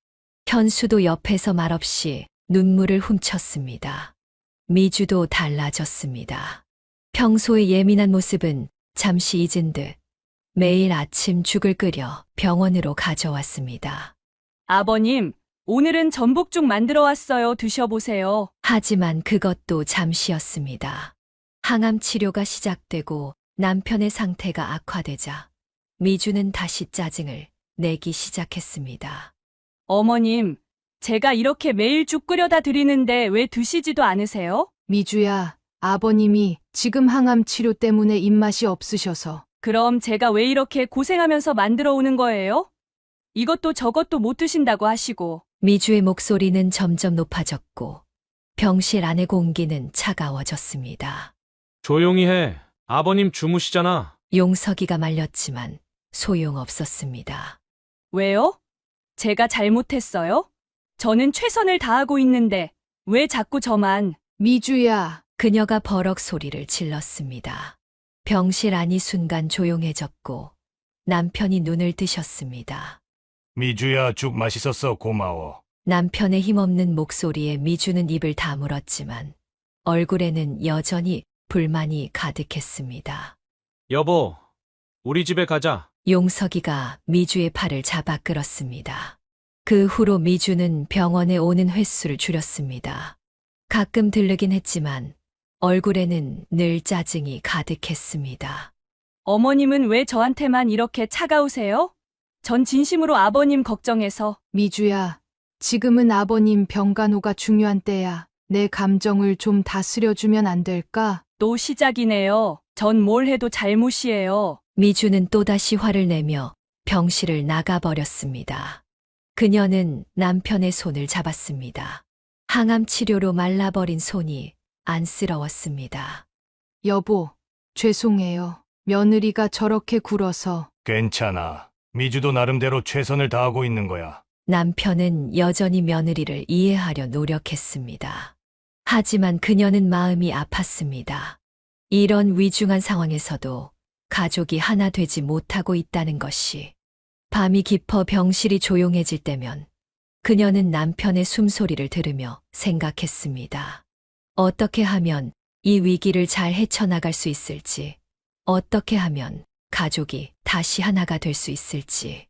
현수도 옆에서 말없이 눈물을 훔쳤습니다. 미주도 달라졌습니다. 평소의 예민한 모습은 잠시 잊은 듯 매일 아침 죽을 끓여 병원으로 가져왔습니다. 아버님, 오늘은 전복죽 만들어 왔어요. 드셔보세요. 하지만 그것도 잠시였습니다. 항암 치료가 시작되고 남편의 상태가 악화되자 미주는 다시 짜증을 내기 시작했습니다. 어머님, 제가 이렇게 매일 죽 끓여다 드리는데 왜 드시지도 않으세요? 미주야, 아버님이 지금 항암 치료 때문에 입맛이 없으셔서. 그럼 제가 왜 이렇게 고생하면서 만들어 오는 거예요? 이것도 저것도 못 드신다고 하시고. 미주의 목소리는 점점 높아졌고 병실 안의 공기는 차가워졌습니다. 조용히 해. 아버님 주무시잖아. 용석이가 말렸지만 소용없었습니다. 왜요? 제가 잘못했어요? 저는 최선을 다하고 있는데 왜 자꾸 저만. 미주야, 그녀가 버럭 소리를 질렀습니다. 병실 안이 순간 조용해졌고 남편이 눈을 뜨셨습니다. 미주야, 죽 맛있었어. 고마워. 남편의 힘없는 목소리에 미주는 입을 다물었지만 얼굴에는 여전히 불만이 가득했습니다. 여보, 우리 집에 가자. 용석이가 미주의 팔을 잡아 끌었습니다. 그 후로 미주는 병원에 오는 횟수를 줄였습니다. 가끔 들르긴 했지만 얼굴에는 늘 짜증이 가득했습니다. 어머님은 왜 저한테만 이렇게 차가우세요? 전 진심으로 아버님 걱정해서. 미주야, 지금은 아버님 병간호가 중요한 때야. 내 감정을 좀 다스려주면 안 될까? 또 시작이네요. 전 뭘 해도 잘못이에요. 미주는 또다시 화를 내며 병실을 나가버렸습니다. 그녀는 남편의 손을 잡았습니다. 항암 치료로 말라버린 손이 안쓰러웠습니다. 여보, 죄송해요. 며느리가 저렇게 굴어서. 괜찮아. 미주도 나름대로 최선을 다하고 있는 거야. 남편은 여전히 며느리를 이해하려 노력했습니다. 하지만 그녀는 마음이 아팠습니다. 이런 위중한 상황에서도 가족이 하나 되지 못하고 있다는 것이. 밤이 깊어 병실이 조용해질 때면 그녀는 남편의 숨소리를 들으며 생각했습니다. 어떻게 하면 이 위기를 잘 헤쳐나갈 수 있을지, 어떻게 하면 가족이 다시 하나가 될 수 있을지.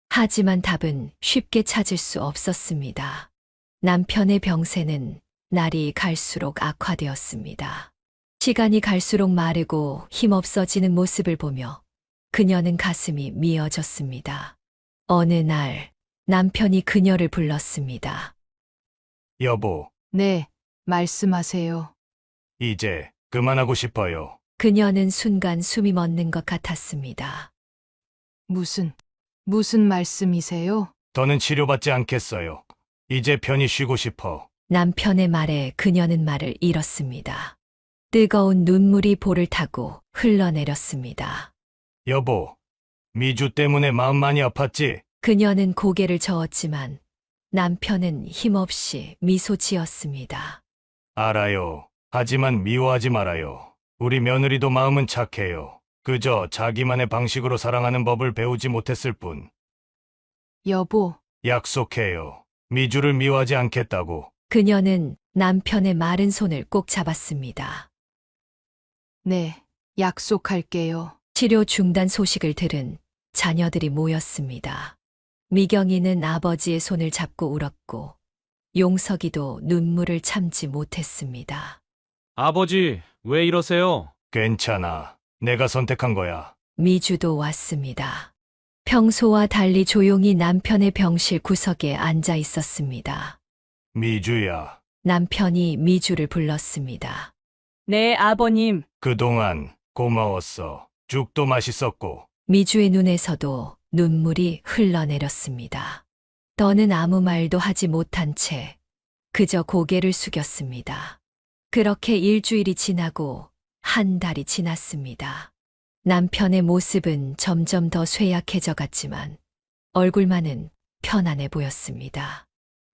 하지만 답은 쉽게 찾을 수 없었습니다. 남편의 병세는 날이 갈수록 악화되었습니다. 시간이 갈수록 마르고 힘없어지는 모습을 보며 그녀는 가슴이 미어졌습니다. 어느 날 남편이 그녀를 불렀습니다. 여보, 네, 말씀하세요. 이제 그만하고 싶어요. 그녀는 순간 숨이 멎는 것 같았습니다. 무슨 말씀이세요? 더는 치료받지 않겠어요. 이제 편히 쉬고 싶어. 남편의 말에 그녀는 말을 잃었습니다. 뜨거운 눈물이 볼을 타고 흘러내렸습니다. 여보, 미주 때문에 마음 많이 아팠지? 그녀는 고개를 저었지만 남편은 힘없이 미소 지었습니다. 알아요. 하지만 미워하지 말아요. 우리 며느리도 마음은 착해요. 그저 자기만의 방식으로 사랑하는 법을 배우지 못했을 뿐. 여보, 약속해요. 미주를 미워하지 않겠다고. 그녀는 남편의 마른 손을 꼭 잡았습니다. 네, 약속할게요. 치료 중단 소식을 들은 자녀들이 모였습니다. 미경이는 아버지의 손을 잡고 울었고 용석이도 눈물을 참지 못했습니다. 아버지, 왜 이러세요? 괜찮아. 내가 선택한 거야. 미주도 왔습니다. 평소와 달리 조용히 남편의 병실 구석에 앉아 있었습니다. 미주야, 남편이 미주를 불렀습니다. 네, 아버님. 그동안 고마웠어. 죽도 맛있었고. 미주의 눈에서도 눈물이 흘러내렸습니다. 더는 아무 말도 하지 못한 채 그저 고개를 숙였습니다. 그렇게 일주일이 지나고 한 달이 지났습니다. 남편의 모습은 점점 더 쇠약해져 갔지만 얼굴만은 편안해 보였습니다.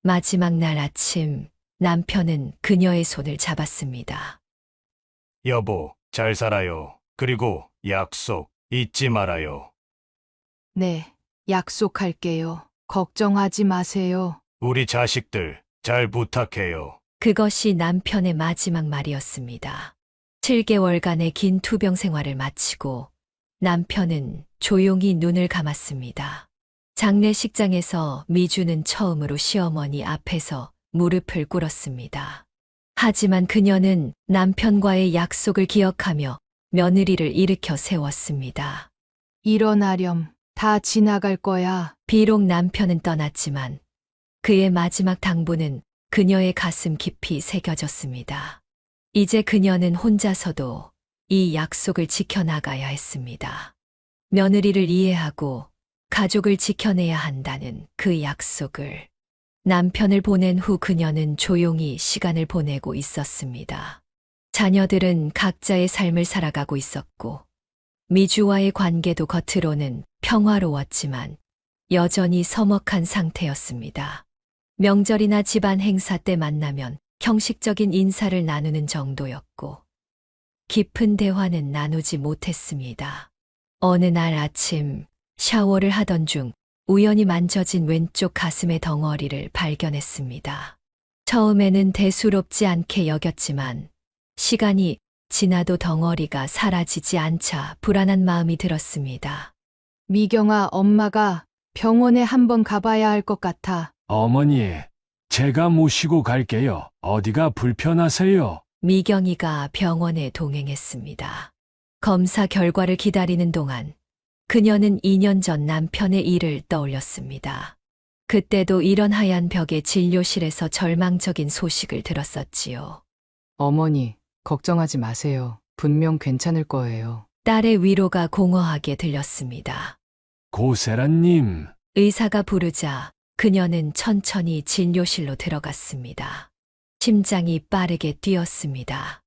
마지막 날 아침 남편은 그녀의 손을 잡았습니다. 여보, 잘 살아요. 그리고 약속 잊지 말아요. 네, 약속할게요. 걱정하지 마세요. 우리 자식들 잘 부탁해요. 그것이 남편의 마지막 말이었습니다. 7개월간의 긴 투병 생활을 마치고 남편은 조용히 눈을 감았습니다. 장례식장에서 미주는 처음으로 시어머니 앞에서 무릎을 꿇었습니다. 하지만 그녀는 남편과의 약속을 기억하며 며느리를 일으켜 세웠습니다. 일어나렴. 다 지나갈 거야. 비록 남편은 떠났지만 그의 마지막 당부는 그녀의 가슴 깊이 새겨졌습니다. 이제 그녀는 혼자서도 이 약속을 지켜나가야 했습니다. 며느리를 이해하고 가족을 지켜내야 한다는 그 약속을. 남편을 보낸 후 그녀는 조용히 시간을 보내고 있었습니다. 자녀들은 각자의 삶을 살아가고 있었고, 미주와의 관계도 겉으로는 평화로웠지만 여전히 서먹한 상태였습니다. 명절이나 집안 행사 때 만나면 형식적인 인사를 나누는 정도였고, 깊은 대화는 나누지 못했습니다. 어느 날 아침 샤워를 하던 중 우연히 만져진 왼쪽 가슴의 덩어리를 발견했습니다. 처음에는 대수롭지 않게 여겼지만 시간이 지나도 덩어리가 사라지지 않자 불안한 마음이 들었습니다. 미경아, 엄마가 병원에 한번 가봐야 할 것 같아. 어머니, 제가 모시고 갈게요. 어디가 불편하세요? 미경이가 병원에 동행했습니다. 검사 결과를 기다리는 동안 그녀는 2년 전 남편의 일을 떠올렸습니다. 그때도 이런 하얀 벽의 진료실에서 절망적인 소식을 들었었지요. 어머니, 걱정하지 마세요. 분명 괜찮을 거예요. 딸의 위로가 공허하게 들렸습니다. 고세란님, 의사가 부르자 그녀는 천천히 진료실로 들어갔습니다. 심장이 빠르게 뛰었습니다.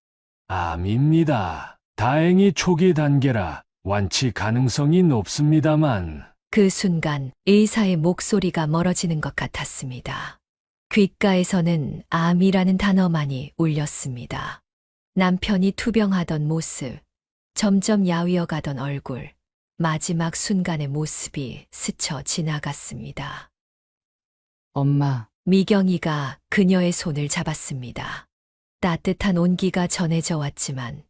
암입니다. 다행히 초기 단계라 완치 가능성이 높습니다만. 그 순간 의사의 목소리가 멀어지는 것 같았습니다. 귓가에서는 암이라는 단어만이 울렸습니다. 남편이 투병하던 모습, 점점 야위어가던 얼굴, 마지막 순간의 모습이 스쳐 지나갔습니다. 엄마, 미경이가 그녀의 손을 잡았습니다. 따뜻한 온기가 전해져 왔지만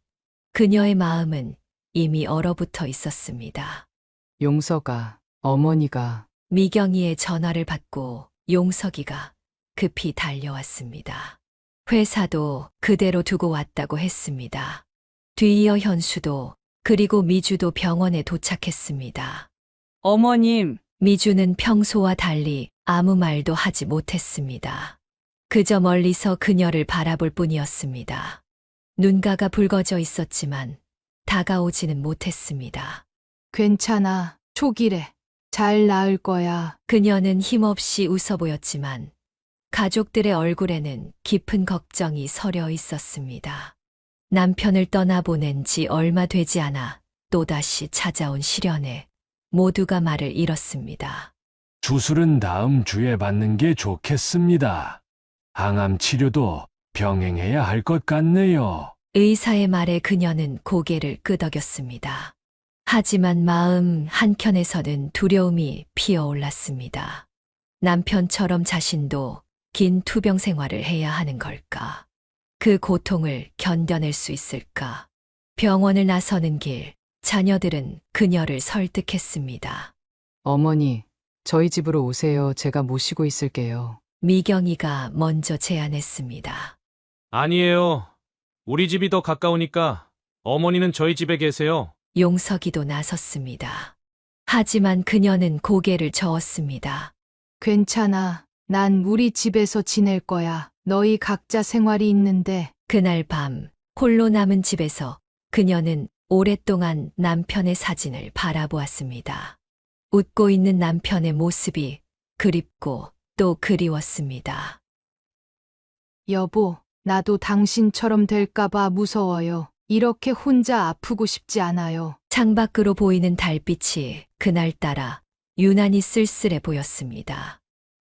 그녀의 마음은 이미 얼어붙어 있었습니다. 용서가, 어머니가. 미경이의 전화를 받고 용석이가 급히 달려왔습니다. 회사도 그대로 두고 왔다고 했습니다. 뒤이어 현수도 그리고 미주도 병원에 도착했습니다. 어머님, 미주는 평소와 달리 아무 말도 하지 못했습니다. 그저 멀리서 그녀를 바라볼 뿐이었습니다. 눈가가 붉어져 있었지만 다가오지는 못했습니다. 괜찮아. 초기래. 잘 나을 거야. 그녀는 힘없이 웃어 보였지만 가족들의 얼굴에는 깊은 걱정이 서려 있었습니다. 남편을 떠나보낸 지 얼마 되지 않아 또다시 찾아온 시련에 모두가 말을 잃었습니다. 주술은 다음 주에 받는 게 좋겠습니다. 항암 치료도 병행해야 할 것 같네요. 의사의 말에 그녀는 고개를 끄덕였습니다. 하지만 마음 한켠에서는 두려움이 피어올랐습니다. 남편처럼 자신도 긴 투병 생활을 해야 하는 걸까? 그 고통을 견뎌낼 수 있을까? 병원을 나서는 길, 자녀들은 그녀를 설득했습니다. 어머니, 저희 집으로 오세요. 제가 모시고 있을게요. 미경이가 먼저 제안했습니다. 아니에요. 우리 집이 더 가까우니까 어머니는 저희 집에 계세요. 용석이도 나섰습니다. 하지만 그녀는 고개를 저었습니다. 괜찮아. 난 우리 집에서 지낼 거야. 너희 각자 생활이 있는데. 그날 밤 홀로 남은 집에서 그녀는 오랫동안 남편의 사진을 바라보았습니다. 웃고 있는 남편의 모습이 그립고 또 그리웠습니다. 여보, 나도 당신처럼 될까봐 무서워요. 이렇게 혼자 아프고 싶지 않아요. 창밖으로 보이는 달빛이 그날따라 유난히 쓸쓸해 보였습니다.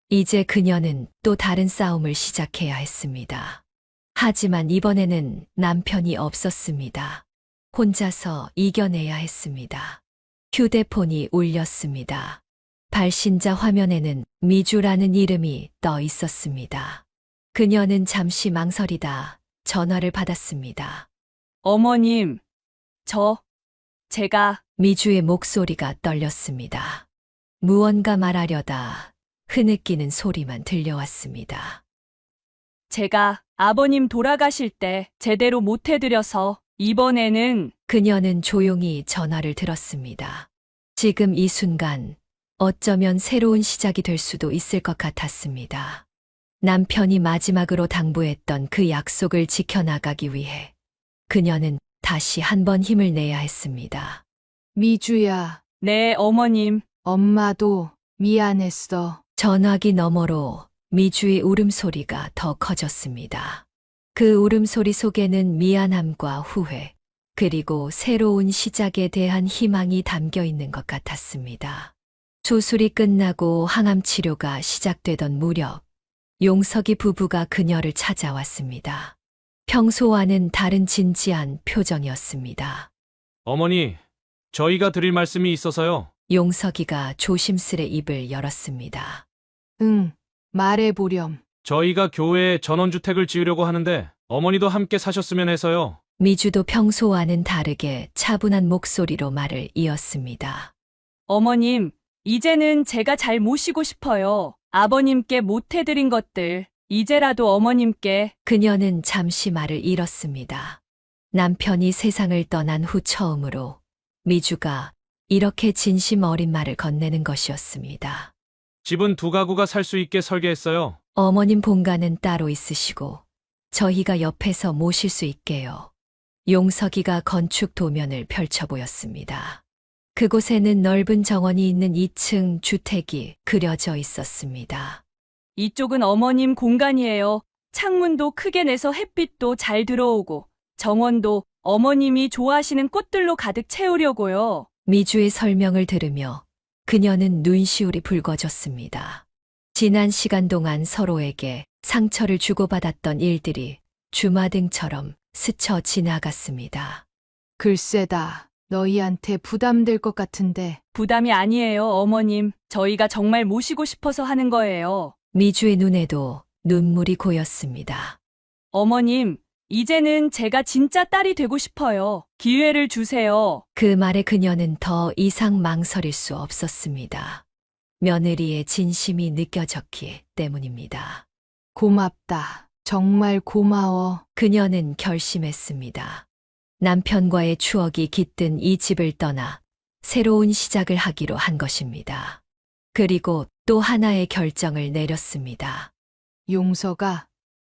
이제 그녀는 또 다른 싸움을 시작해야 했습니다. 하지만 이번에는 남편이 없었습니다. 혼자서 이겨내야 했습니다. 휴대폰이 울렸습니다. 발신자 화면에는 미주라는 이름이 떠 있었습니다. 그녀는 잠시 망설이다 전화를 받았습니다. 어머님, 제가 미주의 목소리가 떨렸습니다. 무언가 말하려다 흐느끼는 소리만 들려왔습니다. 제가 아버님 돌아가실 때 제대로 못 해드려서 이번에는 그녀는 조용히 전화를 들었습니다. 지금 이 순간 어쩌면 새로운 시작이 될 수도 있을 것 같았습니다. 남편이 마지막으로 당부했던 그 약속을 지켜나가기 위해 그녀는 다시 한번 힘을 내야 했습니다. 미주야, 네, 어머님. 엄마도 미안했어. 전화기 너머로 미주의 울음소리가 더 커졌습니다. 그 울음소리 속에는 미안함과 후회, 그리고 새로운 시작에 대한 희망이 담겨 있는 것 같았습니다. 수술이 끝나고 항암 치료가 시작되던 무렵, 용석이 부부가 그녀를 찾아왔습니다. 평소와는 다른 진지한 표정이었습니다. 어머니, 저희가 드릴 말씀이 있어서요. 용석이가 조심스레 입을 열었습니다. 응, 말해보렴. 저희가 교회에 전원주택을 지으려고 하는데 어머니도 함께 사셨으면 해서요. 미주도 평소와는 다르게 차분한 목소리로 말을 이었습니다. 어머님, 이제는 제가 잘 모시고 싶어요. 아버님께 못 해드린 것들, 이제라도 어머님께. 그녀는 잠시 말을 잃었습니다. 남편이 세상을 떠난 후 처음으로 미주가 이렇게 진심 어린 말을 건네는 것이었습니다. 집은 두 가구가 살 수 있게 설계했어요. 어머님 본가는 따로 있으시고 저희가 옆에서 모실 수 있게요. 용석이가 건축 도면을 펼쳐 보였습니다. 그곳에는 넓은 정원이 있는 2층 주택이 그려져 있었습니다. 이쪽은 어머님 공간이에요. 창문도 크게 내서 햇빛도 잘 들어오고, 정원도 어머님이 좋아하시는 꽃들로 가득 채우려고요. 미주의 설명을 들으며 그녀는 눈시울이 붉어졌습니다. 지난 시간 동안 서로에게 상처를 주고받았던 일들이 주마등처럼 스쳐 지나갔습니다. 글쎄다. 너희한테 부담될 것 같은데. 부담이 아니에요, 어머님. 저희가 정말 모시고 싶어서 하는 거예요. 미주의 눈에도 눈물이 고였습니다. 어머님, 이제는 제가 진짜 딸이 되고 싶어요. 기회를 주세요. 그 말에 그녀는 더 이상 망설일 수 없었습니다. 며느리의 진심이 느껴졌기 때문입니다. 고맙다. 정말 고마워. 그녀는 결심했습니다. 남편과의 추억이 깃든 이 집을 떠나 새로운 시작을 하기로 한 것입니다. 그리고 또 하나의 결정을 내렸습니다. 용서가,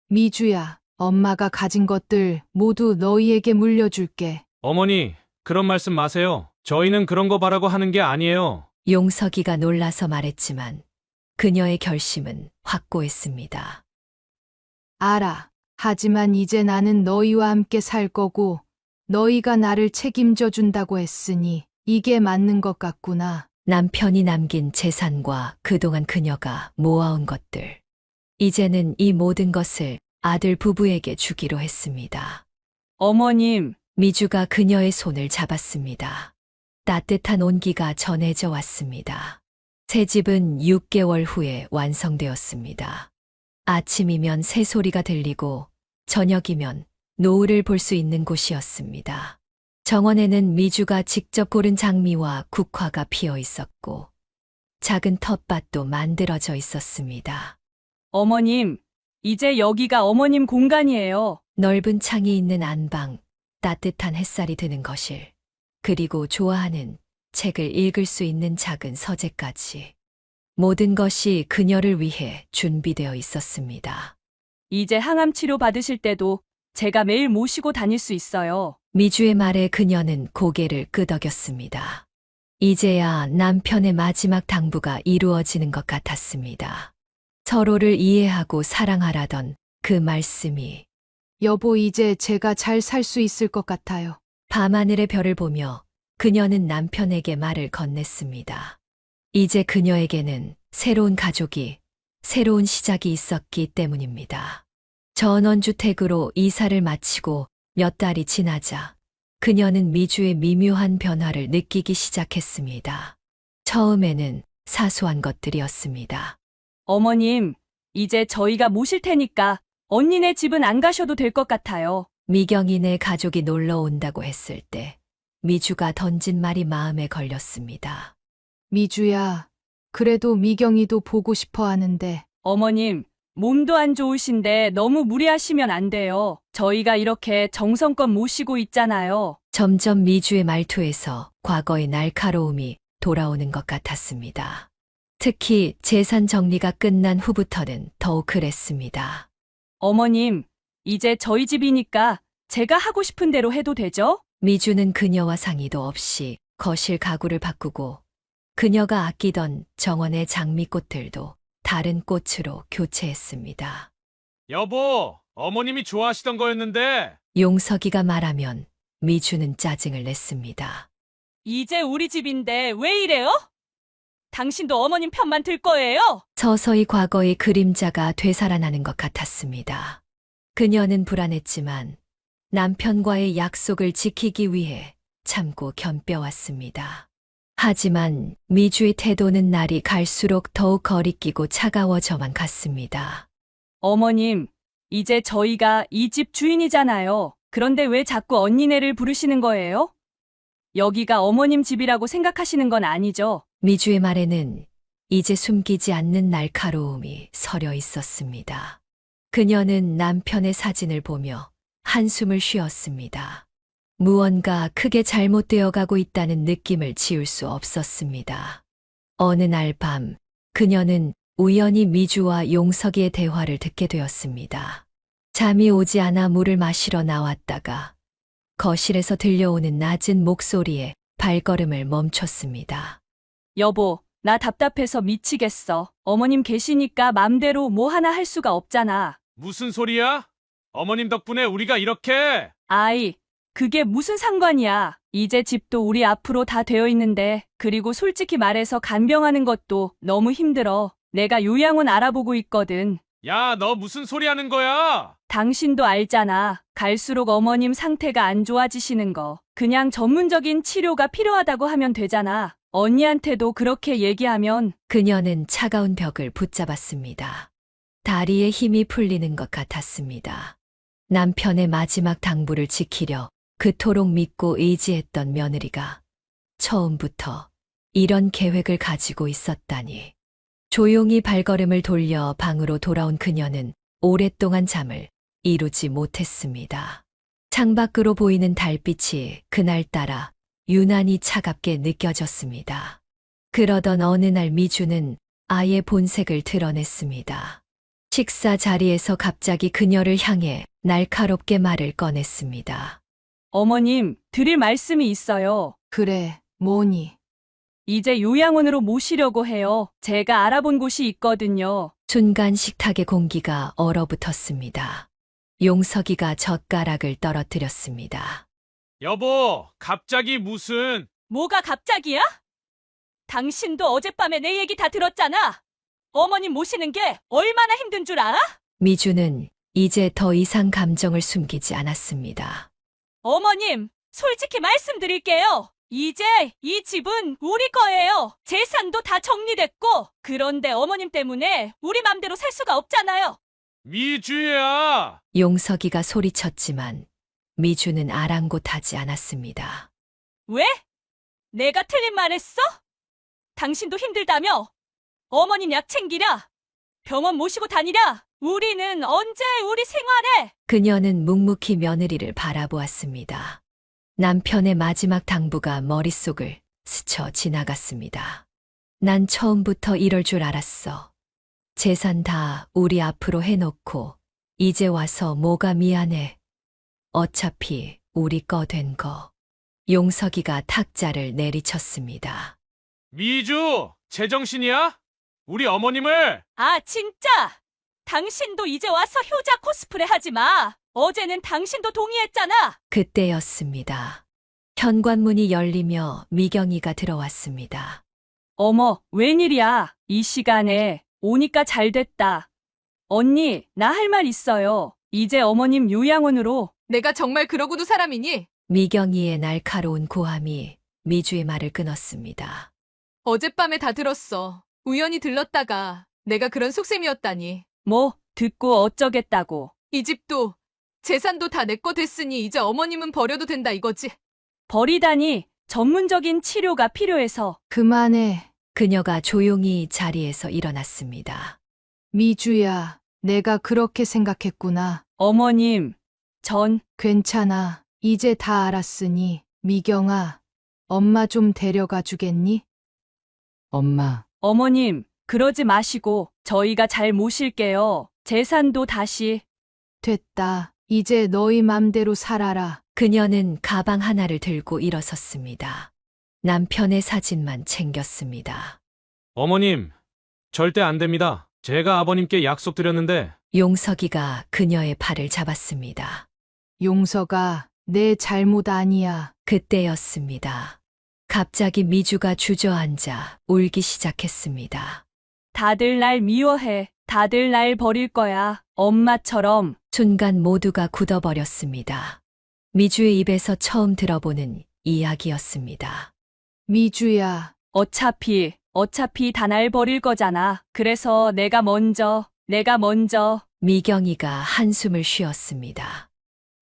미주야, 엄마가 가진 것들 모두 너희에게 물려줄게. 어머니, 그런 말씀 마세요. 저희는 그런 거 바라고 하는 게 아니에요. 용석이가 놀라서 말했지만 그녀의 결심은 확고했습니다. 알아. 하지만 이제 나는 너희와 함께 살 거고 너희가 나를 책임져 준다고 했으니 이게 맞는 것 같구나. 남편이 남긴 재산과 그동안 그녀가 모아온 것들. 이제는 이 모든 것을 아들 부부에게 주기로 했습니다. 어머님, 미주가 그녀의 손을 잡았습니다. 따뜻한 온기가 전해져 왔습니다. 새 집은 6개월 후에 완성되었습니다. 아침이면 새소리가 들리고 저녁이면 노을을 볼 수 있는 곳이었습니다. 정원에는 미주가 직접 고른 장미와 국화가 피어 있었고 작은 텃밭도 만들어져 있었습니다. 어머님, 이제 여기가 어머님 공간이에요. 넓은 창이 있는 안방, 따뜻한 햇살이 드는 거실, 그리고 좋아하는 책을 읽을 수 있는 작은 서재까지. 모든 것이 그녀를 위해 준비되어 있었습니다. 이제 항암 치료 받으실 때도 제가 매일 모시고 다닐 수 있어요. 미주의 말에 그녀는 고개를 끄덕였습니다. 이제야 남편의 마지막 당부가 이루어지는 것 같았습니다. 서로를 이해하고 사랑하라던 그 말씀이 여보, 이제 제가 잘 살 수 있을 것 같아요. 밤하늘의 별을 보며 그녀는 남편에게 말을 건넸습니다. 이제 그녀에게는 새로운 가족이, 새로운 시작이 있었기 때문입니다. 전원주택으로 이사를 마치고 몇 달이 지나자 그녀는 미주의 미묘한 변화를 느끼기 시작했습니다. 처음에는 사소한 것들이었습니다. 어머님, 이제 저희가 모실 테니까 언니네 집은 안 가셔도 될 것 같아요. 미경이네 가족이 놀러 온다고 했을 때 미주가 던진 말이 마음에 걸렸습니다. 미주야, 그래도 미경이도 보고 싶어 하는데. 어머님, 몸도 안 좋으신데 너무 무리하시면 안 돼요. 저희가 이렇게 정성껏 모시고 있잖아요. 점점 미주의 말투에서 과거의 날카로움이 돌아오는 것 같았습니다. 특히 재산 정리가 끝난 후부터는 더욱 그랬습니다. 어머님, 이제 저희 집이니까 제가 하고 싶은 대로 해도 되죠? 미주는 그녀와 상의도 없이 거실 가구를 바꾸고 그녀가 아끼던 정원의 장미꽃들도 다른 꽃으로 교체했습니다. 여보, 어머님이 좋아하시던 거였는데. 용석이가 말하면 미주는 짜증을 냈습니다. 이제 우리 집인데 왜 이래요? 당신도 어머님 편만 들 거예요? 서서히 과거의 그림자가 되살아나는 것 같았습니다. 그녀는 불안했지만 남편과의 약속을 지키기 위해 참고 견뎌왔습니다. 하지만 미주의 태도는 날이 갈수록 더욱 거리끼고 차가워져만 갔습니다. 어머님, 이제 저희가 이 집 주인이잖아요. 그런데 왜 자꾸 언니네를 부르시는 거예요? 여기가 어머님 집이라고 생각하시는 건 아니죠? 미주의 말에는 이제 숨기지 않는 날카로움이 서려 있었습니다. 그녀는 남편의 사진을 보며 한숨을 쉬었습니다. 무언가 크게 잘못되어 가고 있다는 느낌을 지울 수 없었습니다. 어느 날 밤, 그녀는 우연히 미주와 용석이의 대화를 듣게 되었습니다. 잠이 오지 않아 물을 마시러 나왔다가 거실에서 들려오는 낮은 목소리에 발걸음을 멈췄습니다. 여보, 나 답답해서 미치겠어. 어머님 계시니까 맘대로 뭐 하나 할 수가 없잖아. 무슨 소리야? 어머님 덕분에 우리가 이렇게. 아이, 그게 무슨 상관이야. 이제 집도 우리 앞으로 다 되어 있는데, 그리고 솔직히 말해서 간병하는 것도 너무 힘들어. 내가 요양원 알아보고 있거든. 야, 너 무슨 소리 하는 거야? 당신도 알잖아. 갈수록 어머님 상태가 안 좋아지시는 거. 그냥 전문적인 치료가 필요하다고 하면 되잖아. 언니한테도 그렇게 얘기하면. 그녀는 차가운 벽을 붙잡았습니다. 다리에 힘이 풀리는 것 같았습니다. 남편의 마지막 당부를 지키려 그토록 믿고 의지했던 며느리가 처음부터 이런 계획을 가지고 있었다니. 조용히 발걸음을 돌려 방으로 돌아온 그녀는 오랫동안 잠을 이루지 못했습니다. 창밖으로 보이는 달빛이 그날따라 유난히 차갑게 느껴졌습니다. 그러던 어느 날 미주는 아이의 본색을 드러냈습니다. 식사 자리에서 갑자기 그녀를 향해 날카롭게 말을 꺼냈습니다. 어머님, 드릴 말씀이 있어요. 그래, 뭐니? 이제 요양원으로 모시려고 해요. 제가 알아본 곳이 있거든요. 순간 식탁의 공기가 얼어붙었습니다. 용석이가 젓가락을 떨어뜨렸습니다. 여보, 갑자기 무슨. 뭐가 갑자기야? 당신도 어젯밤에 내 얘기 다 들었잖아. 어머님 모시는 게 얼마나 힘든 줄 알아? 미주는 이제 더 이상 감정을 숨기지 않았습니다. 어머님, 솔직히 말씀드릴게요. 이제 이 집은 우리 거예요. 재산도 다 정리됐고, 그런데 어머님 때문에 우리 맘대로 살 수가 없잖아요. 미주야! 용석이가 소리쳤지만 미주는 아랑곳하지 않았습니다. 왜? 내가 틀린 말 했어? 당신도 힘들다며? 어머님 약 챙기랴. 병원 모시고 다니랴. 우리는 언제 우리 생활해? 그녀는 묵묵히 며느리를 바라보았습니다. 남편의 마지막 당부가 머릿속을 스쳐 지나갔습니다. 난 처음부터 이럴 줄 알았어. 재산 다 우리 앞으로 해놓고 이제 와서 뭐가 미안해. 어차피 우리 거 된 거. 용석이가 탁자를 내리쳤습니다. 미주, 제정신이야? 우리 어머님을. 아, 진짜! 당신도 이제 와서 효자 코스프레 하지 마. 어제는 당신도 동의했잖아. 그때였습니다. 현관문이 열리며 미경이가 들어왔습니다. 어머, 웬일이야. 이 시간에 오니까 잘 됐다. 언니, 나 할 말 있어요. 이제 어머님 요양원으로. 내가 정말 그러고도 사람이니? 미경이의 날카로운 고함이 미주의 말을 끊었습니다. 어젯밤에 다 들었어. 우연히 들렀다가 내가 그런 속셈이었다니. 뭐, 듣고 어쩌겠다고. 이 집도 재산도 다 내 거 됐으니 이제 어머님은 버려도 된다 이거지. 버리다니. 전문적인 치료가 필요해서. 그만해. 그녀가 조용히 자리에서 일어났습니다. 미주야, 내가 그렇게 생각했구나. 어머님, 전 괜찮아. 이제 다 알았으니, 미경아, 엄마 좀 데려가 주겠니? 엄마, 어머님, 그러지 마시고 저희가 잘 모실게요. 재산도 다시. 됐다. 이제 너희 맘대로 살아라. 그녀는 가방 하나를 들고 일어섰습니다. 남편의 사진만 챙겼습니다. 어머님, 절대 안 됩니다. 제가 아버님께 약속드렸는데 용석이가 그녀의 팔을 잡았습니다. 용서가 내 잘못 아니야. 그때였습니다. 갑자기 미주가 주저앉아 울기 시작했습니다. 다들 날 미워해. 다들 날 버릴 거야. 엄마처럼. 순간 모두가 굳어버렸습니다. 미주의 입에서 처음 들어보는 이야기였습니다. 미주야, 어차피 다 날 버릴 거잖아. 그래서 내가 먼저. 미경이가 한숨을 쉬었습니다.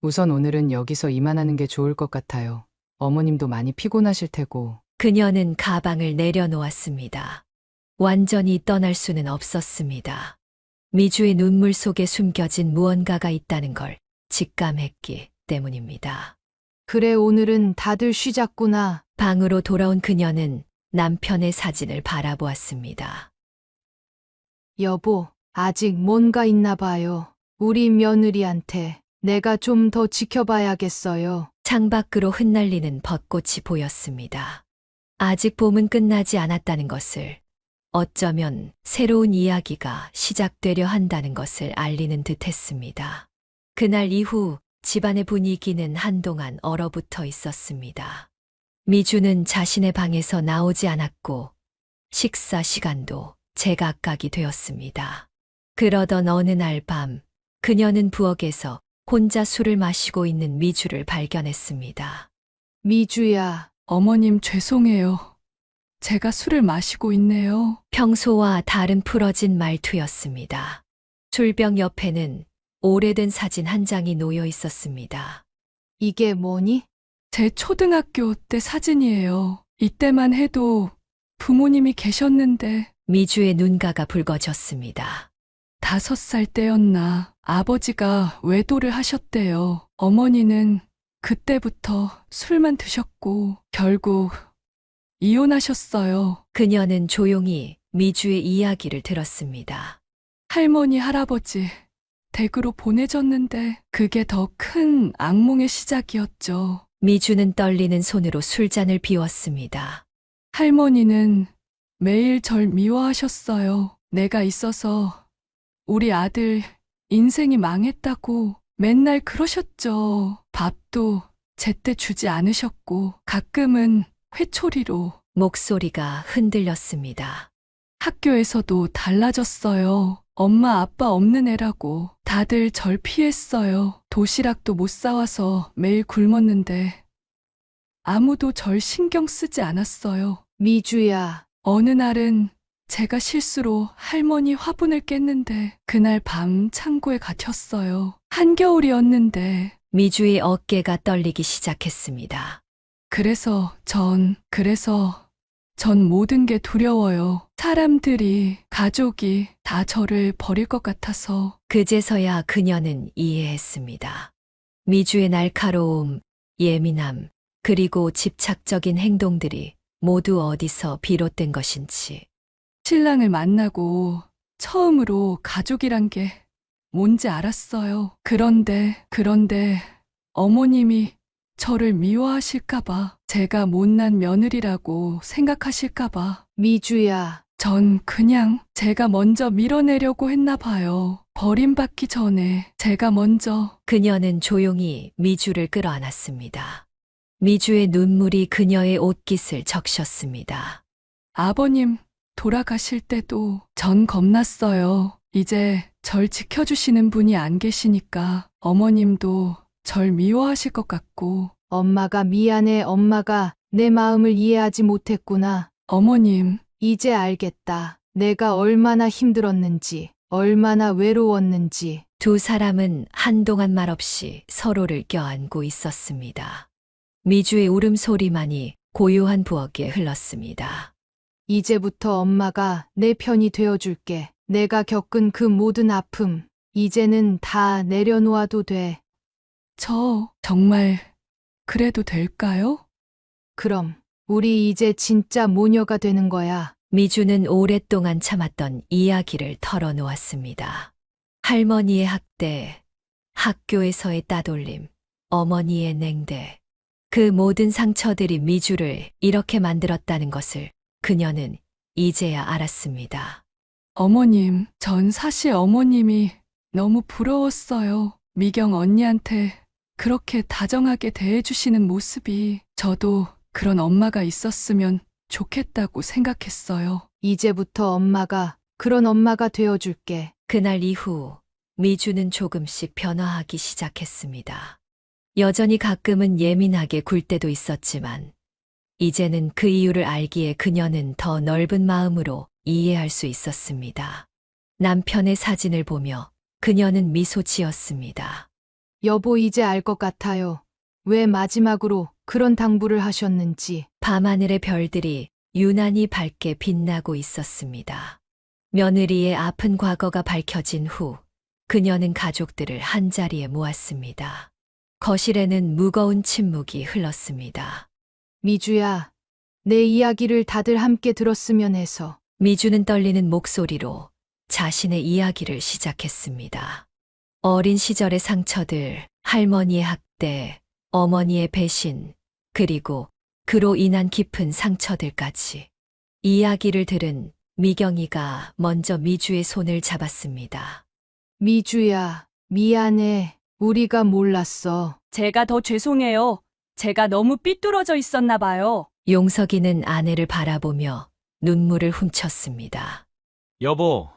우선 오늘은 여기서 이만하는 게 좋을 것 같아요. 어머님도 많이 피곤하실 테고. 그녀는 가방을 내려놓았습니다. 완전히 떠날 수는 없었습니다. 미주의 눈물 속에 숨겨진 무언가가 있다는 걸 직감했기 때문입니다. 그래, 오늘은 다들 쉬자꾸나. 방으로 돌아온 그녀는 남편의 사진을 바라보았습니다. 여보, 아직 뭔가 있나 봐요. 우리 며느리한테 내가 좀 더 지켜봐야겠어요. 창밖으로 흩날리는 벚꽃이 보였습니다. 아직 봄은 끝나지 않았다는 것을, 어쩌면 새로운 이야기가 시작되려 한다는 것을 알리는 듯 했습니다. 그날 이후 집안의 분위기는 한동안 얼어붙어 있었습니다. 미주는 자신의 방에서 나오지 않았고 식사 시간도 제각각이 되었습니다. 그러던 어느 날 밤, 그녀는 부엌에서 혼자 술을 마시고 있는 미주를 발견했습니다. 미주야, 어머님 죄송해요. 제가 술을 마시고 있네요. 평소와 다른 풀어진 말투였습니다. 술병 옆에는 오래된 사진 한 장이 놓여 있었습니다. 이게 뭐니? 제 초등학교 때 사진이에요. 이때만 해도 부모님이 계셨는데 미주의 눈가가 붉어졌습니다. 5살 때였나 아버지가 외도를 하셨대요. 어머니는 그때부터 술만 드셨고 결국 이혼하셨어요. 그녀는 조용히 미주의 이야기를 들었습니다. 할머니, 할아버지 댁으로 보내졌는데 그게 더 큰 악몽의 시작이었죠. 미주는 떨리는 손으로 술잔을 비웠습니다. 할머니는 매일 절 미워하셨어요. 내가 있어서 우리 아들 인생이 망했다고 맨날 그러셨죠. 밥도 제때 주지 않으셨고 가끔은 회초리로. 목소리가 흔들렸습니다. 학교에서도 달라졌어요. 엄마 아빠 없는 애라고 다들 절 피했어요. 도시락도 못 사와서 매일 굶었는데 아무도 절 신경 쓰지 않았어요. 미주야, 어느 날은 제가 실수로 할머니 화분을 깼는데 그날 밤 창고에 갇혔어요. 한겨울이었는데. 미주의 어깨가 떨리기 시작했습니다. 그래서 전 모든 게 두려워요. 사람들이, 가족이 다 저를 버릴 것 같아서. 그제서야 그녀는 이해했습니다. 미주의 날카로움, 예민함, 그리고 집착적인 행동들이 모두 어디서 비롯된 것인지. 신랑을 만나고 처음으로 가족이란 게 뭔지 알았어요. 그런데 어머님이 저를 미워하실까봐, 제가 못난 며느리라고 생각하실까봐. 미주야, 전 그냥 제가 먼저 밀어내려고 했나 봐요. 버림받기 전에 제가 먼저. 그녀는 조용히 미주를 끌어안았습니다. 미주의 눈물이 그녀의 옷깃을 적셨습니다. 아버님 돌아가실 때도 전 겁났어요. 이제 절 지켜주시는 분이 안 계시니까 어머님도 절 미워하실 것 같고. 엄마가 미안해. 엄마가 내 마음을 이해하지 못했구나. 어머님, 이제 알겠다. 내가 얼마나 힘들었는지, 얼마나 외로웠는지. 두 사람은 한동안 말없이 서로를 껴안고 있었습니다. 미주의 울음소리만이 고요한 부엌에 흘렀습니다. 이제부터 엄마가 내 편이 되어줄게. 내가 겪은 그 모든 아픔, 이제는 다 내려놓아도 돼. 저 정말 그래도 될까요? 그럼 우리 이제 진짜 모녀가 되는 거야. 미주는 오랫동안 참았던 이야기를 털어놓았습니다. 할머니의 학대, 학교에서의 따돌림, 어머니의 냉대. 그 모든 상처들이 미주를 이렇게 만들었다는 것을 그녀는 이제야 알았습니다. 어머님, 전 사실 어머님이 너무 부러웠어요. 미경 언니한테 그렇게 다정하게 대해주시는 모습이 저도 그런 엄마가 있었으면 좋겠다고 생각했어요. 이제부터 엄마가 그런 엄마가 되어줄게. 그날 이후 미주는 조금씩 변화하기 시작했습니다. 여전히 가끔은 예민하게 굴 때도 있었지만 이제는 그 이유를 알기에 그녀는 더 넓은 마음으로 이해할 수 있었습니다. 남편의 사진을 보며 그녀는 미소 지었습니다. 여보, 이제 알 것 같아요. 왜 마지막으로 그런 당부를 하셨는지. 밤하늘의 별들이 유난히 밝게 빛나고 있었습니다. 며느리의 아픈 과거가 밝혀진 후 그녀는 가족들을 한자리에 모았습니다. 거실에는 무거운 침묵이 흘렀습니다. 미주야, 내 이야기를 다들 함께 들었으면 해서. 미주는 떨리는 목소리로 자신의 이야기를 시작했습니다. 어린 시절의 상처들, 할머니의 학대, 어머니의 배신, 그리고 그로 인한 깊은 상처들까지. 이야기를 들은 미경이가 먼저 미주의 손을 잡았습니다. 미주야, 미안해. 우리가 몰랐어. 제가 더 죄송해요. 제가 너무 삐뚤어져 있었나 봐요. 용석이는 아내를 바라보며 눈물을 훔쳤습니다. 여보,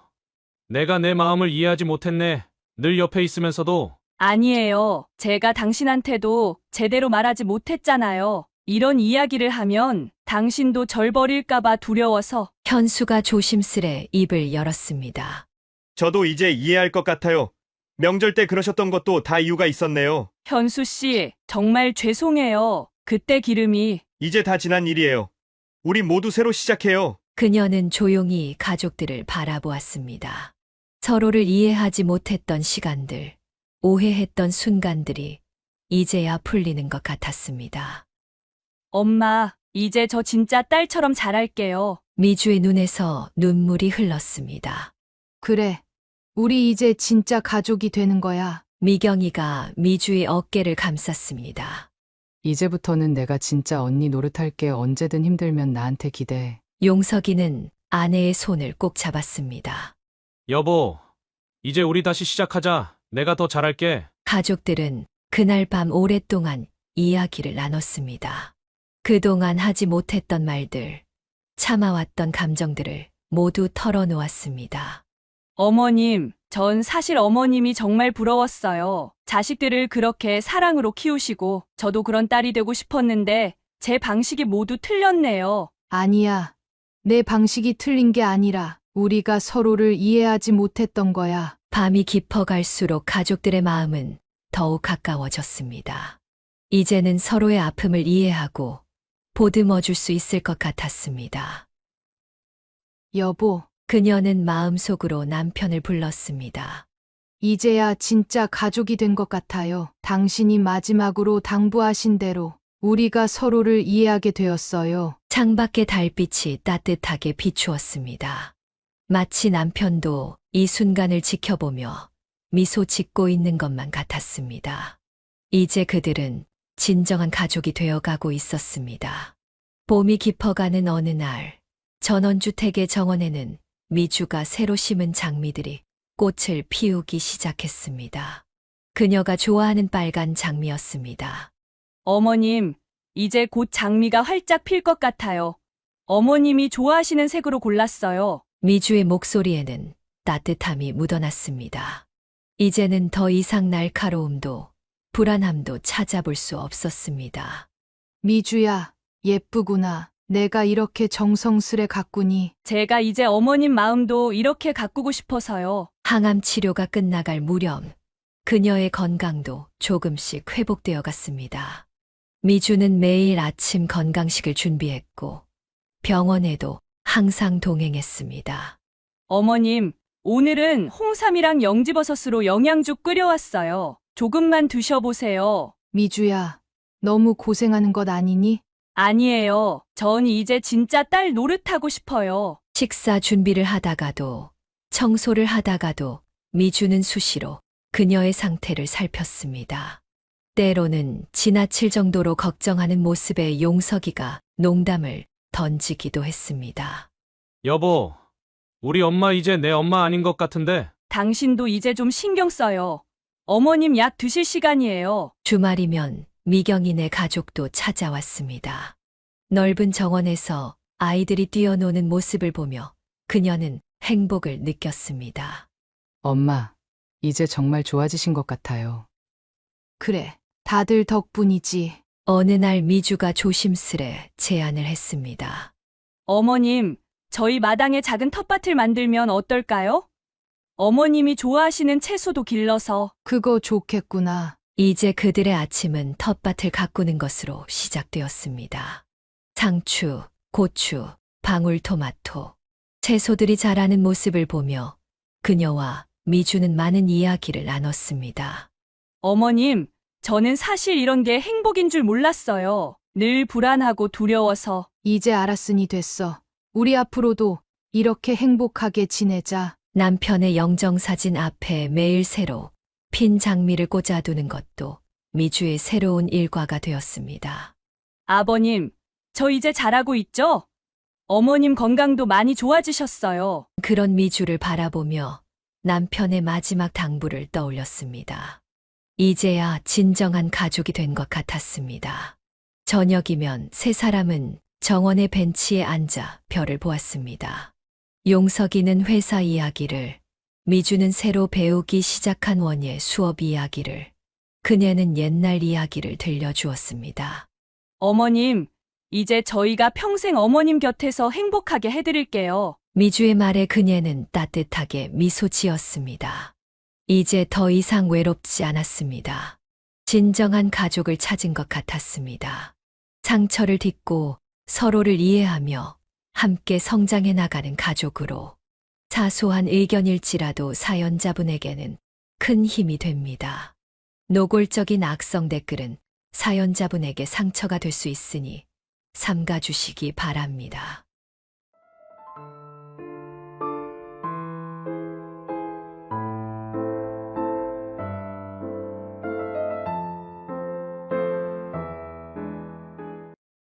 내가 내 마음을 이해하지 못했네. 늘 옆에 있으면서도. 아니에요. 제가 당신한테도 제대로 말하지 못했잖아요. 이런 이야기를 하면 당신도 절 버릴까봐 두려워서. 현수가 조심스레 입을 열었습니다. 저도 이제 이해할 것 같아요. 명절 때 그러셨던 것도 다 이유가 있었네요. 현수 씨, 정말 죄송해요. 그때 기름이. 이제 다 지난 일이에요. 우리 모두 새로 시작해요. 그녀는 조용히 가족들을 바라보았습니다. 서로를 이해하지 못했던 시간들, 오해했던 순간들이 이제야 풀리는 것 같았습니다. 엄마, 이제 저 진짜 딸처럼 잘할게요. 미주의 눈에서 눈물이 흘렀습니다. 그래. 우리 이제 진짜 가족이 되는 거야. 미경이가 미주의 어깨를 감쌌습니다. 이제부터는 내가 진짜 언니 노릇할게. 언제든 힘들면 나한테 기대해. 용석이는 아내의 손을 꼭 잡았습니다. 여보, 이제 우리 다시 시작하자. 내가 더 잘할게. 가족들은 그날 밤 오랫동안 이야기를 나눴습니다. 그동안 하지 못했던 말들, 참아왔던 감정들을 모두 털어놓았습니다. 어머님, 전 사실 어머님이 정말 부러웠어요. 자식들을 그렇게 사랑으로 키우시고 저도 그런 딸이 되고 싶었는데 제 방식이 모두 틀렸네요. 아니야. 내 방식이 틀린 게 아니라 우리가 서로를 이해하지 못했던 거야. 밤이 깊어갈수록 가족들의 마음은 더욱 가까워졌습니다. 이제는 서로의 아픔을 이해하고 보듬어줄 수 있을 것 같았습니다. 여보, 그녀는 마음속으로 남편을 불렀습니다. 이제야 진짜 가족이 된 것 같아요. 당신이 마지막으로 당부하신 대로 우리가 서로를 이해하게 되었어요. 창밖의 달빛이 따뜻하게 비추었습니다. 마치 남편도 이 순간을 지켜보며 미소 짓고 있는 것만 같았습니다. 이제 그들은 진정한 가족이 되어가고 있었습니다. 봄이 깊어가는 어느 날, 전원주택의 정원에는 미주가 새로 심은 장미들이 꽃을 피우기 시작했습니다. 그녀가 좋아하는 빨간 장미였습니다. 어머님, 이제 곧 장미가 활짝 필 것 같아요. 어머님이 좋아하시는 색으로 골랐어요. 미주의 목소리에는 따뜻함이 묻어났습니다. 이제는 더 이상 날카로움도 불안함도 찾아볼 수 없었습니다. 미주야, 예쁘구나. 내가 이렇게 정성스레 가꾸니. 제가 이제 어머님 마음도 이렇게 가꾸고 싶어서요. 항암 치료가 끝나갈 무렵 그녀의 건강도 조금씩 회복되어 갔습니다. 미주는 매일 아침 건강식을 준비했고 병원에도 항상 동행했습니다. 어머님, 오늘은 홍삼이랑 영지버섯으로 영양죽 끓여왔어요. 조금만 드셔보세요. 미주야, 너무 고생하는 것 아니니? 아니에요. 전 이제 진짜 딸 노릇하고 싶어요. 식사 준비를 하다가도 청소를 하다가도 미주는 수시로 그녀의 상태를 살폈습니다. 때로는 지나칠 정도로 걱정하는 모습에 용석이가 농담을 던지기도 했습니다. 여보, 우리 엄마 이제 내 엄마 아닌 것 같은데? 당신도 이제 좀 신경 써요. 어머님 약 드실 시간이에요. 주말이면 미경이네 가족도 찾아왔습니다. 넓은 정원에서 아이들이 뛰어노는 모습을 보며 그녀는 행복을 느꼈습니다. 엄마, 이제 정말 좋아지신 것 같아요. 그래, 다들 덕분이지. 어느 날 미주가 조심스레 제안을 했습니다. 어머님, 저희 마당에 작은 텃밭을 만들면 어떨까요? 어머님이 좋아하시는 채소도 길러서. 그거 좋겠구나. 이제 그들의 아침은 텃밭을 가꾸는 것으로 시작되었습니다. 상추, 고추, 방울토마토, 채소들이 자라는 모습을 보며 그녀와 미주는 많은 이야기를 나눴습니다. 어머님, 저는 사실 이런 게 행복인 줄 몰랐어요. 늘 불안하고 두려워서. 이제 알았으니 됐어. 우리 앞으로도 이렇게 행복하게 지내자. 남편의 영정사진 앞에 매일 새로 핀 장미를 꽂아두는 것도 미주의 새로운 일과가 되었습니다. 아버님, 저 이제 잘하고 있죠? 어머님 건강도 많이 좋아지셨어요. 그런 미주를 바라보며 남편의 마지막 당부를 떠올렸습니다. 이제야 진정한 가족이 된 것 같았습니다. 저녁이면 세 사람은 정원의 벤치에 앉아 별을 보았습니다. 용석이는 회사 이야기를, 미주는 새로 배우기 시작한 원예 수업 이야기를, 그녀는 옛날 이야기를 들려주었습니다. 어머님, 이제 저희가 평생 어머님 곁에서 행복하게 해드릴게요. 미주의 말에 그녀는 따뜻하게 미소 지었습니다. 이제 더 이상 외롭지 않았습니다. 진정한 가족을 찾은 것 같았습니다. 상처를 딛고 서로를 이해하며 함께 성장해 나가는 가족으로. 사소한 의견일지라도 사연자분에게는 큰 힘이 됩니다. 노골적인 악성 댓글은 사연자분에게 상처가 될 수 있으니 삼가주시기 바랍니다.